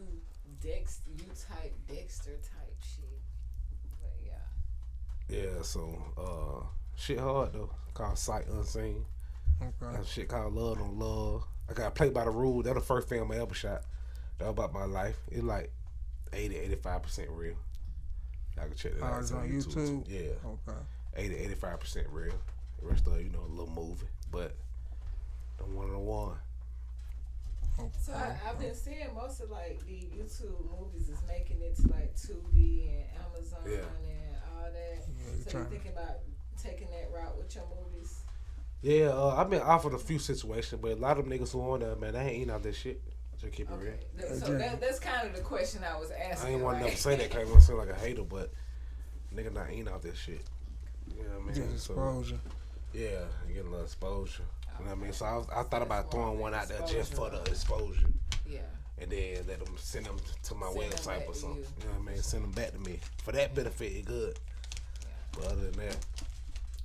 type Dexter type shit. But yeah. Yeah, so shit hard though. Called Sight Unseen. Okay. That shit called Love on Love. I got Played by the Rule. That was the first film I ever shot. That was about my life. It's like 80-85% real. I can check that out. It's on YouTube? Yeah. Okay. 80-85% real. The rest of it, a little movie. But the one on the one. Okay. So I've been seeing most of like the YouTube movies is making it to like Tubi and Amazon and all that. Yeah, so you thinking about taking that route with your movies? Yeah, I've been offered a few situations, but a lot of them niggas who on there, man, they ain't eating out that shit. Just keep it real. So that's kind of the question I was asking. I ain't want to never say that because I want to sound like a hater, but nigga not eating out that shit. You know what I mean? Exposure. Yeah, getting a little exposure. You know what I mean? So I thought about throwing one out there just for the exposure. Yeah. And then let them send them to my website or something. You know what I mean? Send them back to me. For that benefit, it good. Yeah. But other than that.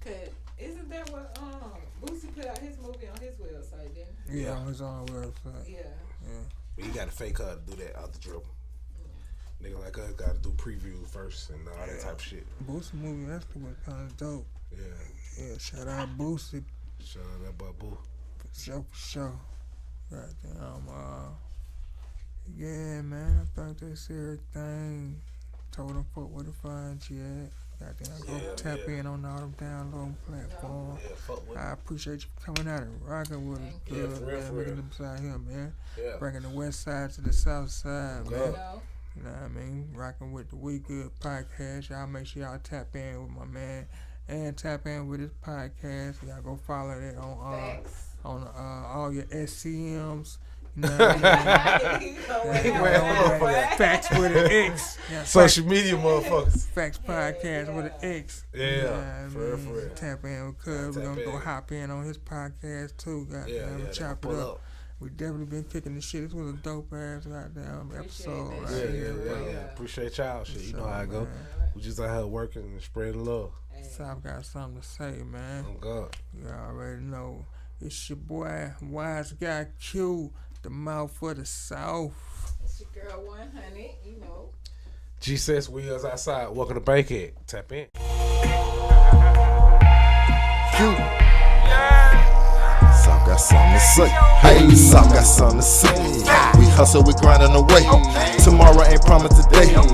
Cause isn't that what Boosie put out his movie on his website, didn't he? Yeah, on his own website. Yeah. But you got to fake her to do that out the dribble. Nigga like us got to do previews first and all that type of shit. Boosie movie actually was kind of dope. Yeah. Shout out Boosie. Shout out that boy Boo. For sure. Goddamn. Yeah, man. I think that's everything. Told them fuck where to find you at. Goddamn, go tap in on all them download platforms. I appreciate you coming out and rocking with us. For real. Making them beside here, man. Yeah. Bringing the west side to the south side, man. No. You know what I mean? Rocking with the We Good podcast. Y'all make sure y'all tap in with my man and tap in with his podcast. Y'all go follow that on all your SCMs. You know what I mean? Facts with an X. Yeah, social media motherfuckers. Facts podcast with an X. Yeah, you know for real. Tap in with Cuz. We're gonna go hop in on his podcast too. Goddamn, chop it up. We definitely been kicking the shit. This was a dope ass goddamn episode. Yeah. Appreciate y'all shit. You know how I go. We just out here working and spreading love. South got something to say, man. Oh God. You already know. It's your boy, Wise Guy Q, the mouth for the South. It's your girl 100, you know. G Cess, wheels outside. Welcome to Bankhead. Tap in. South got something to say. Hey, South got something to say. We hustle, we grinding away. Tomorrow ain't promised today.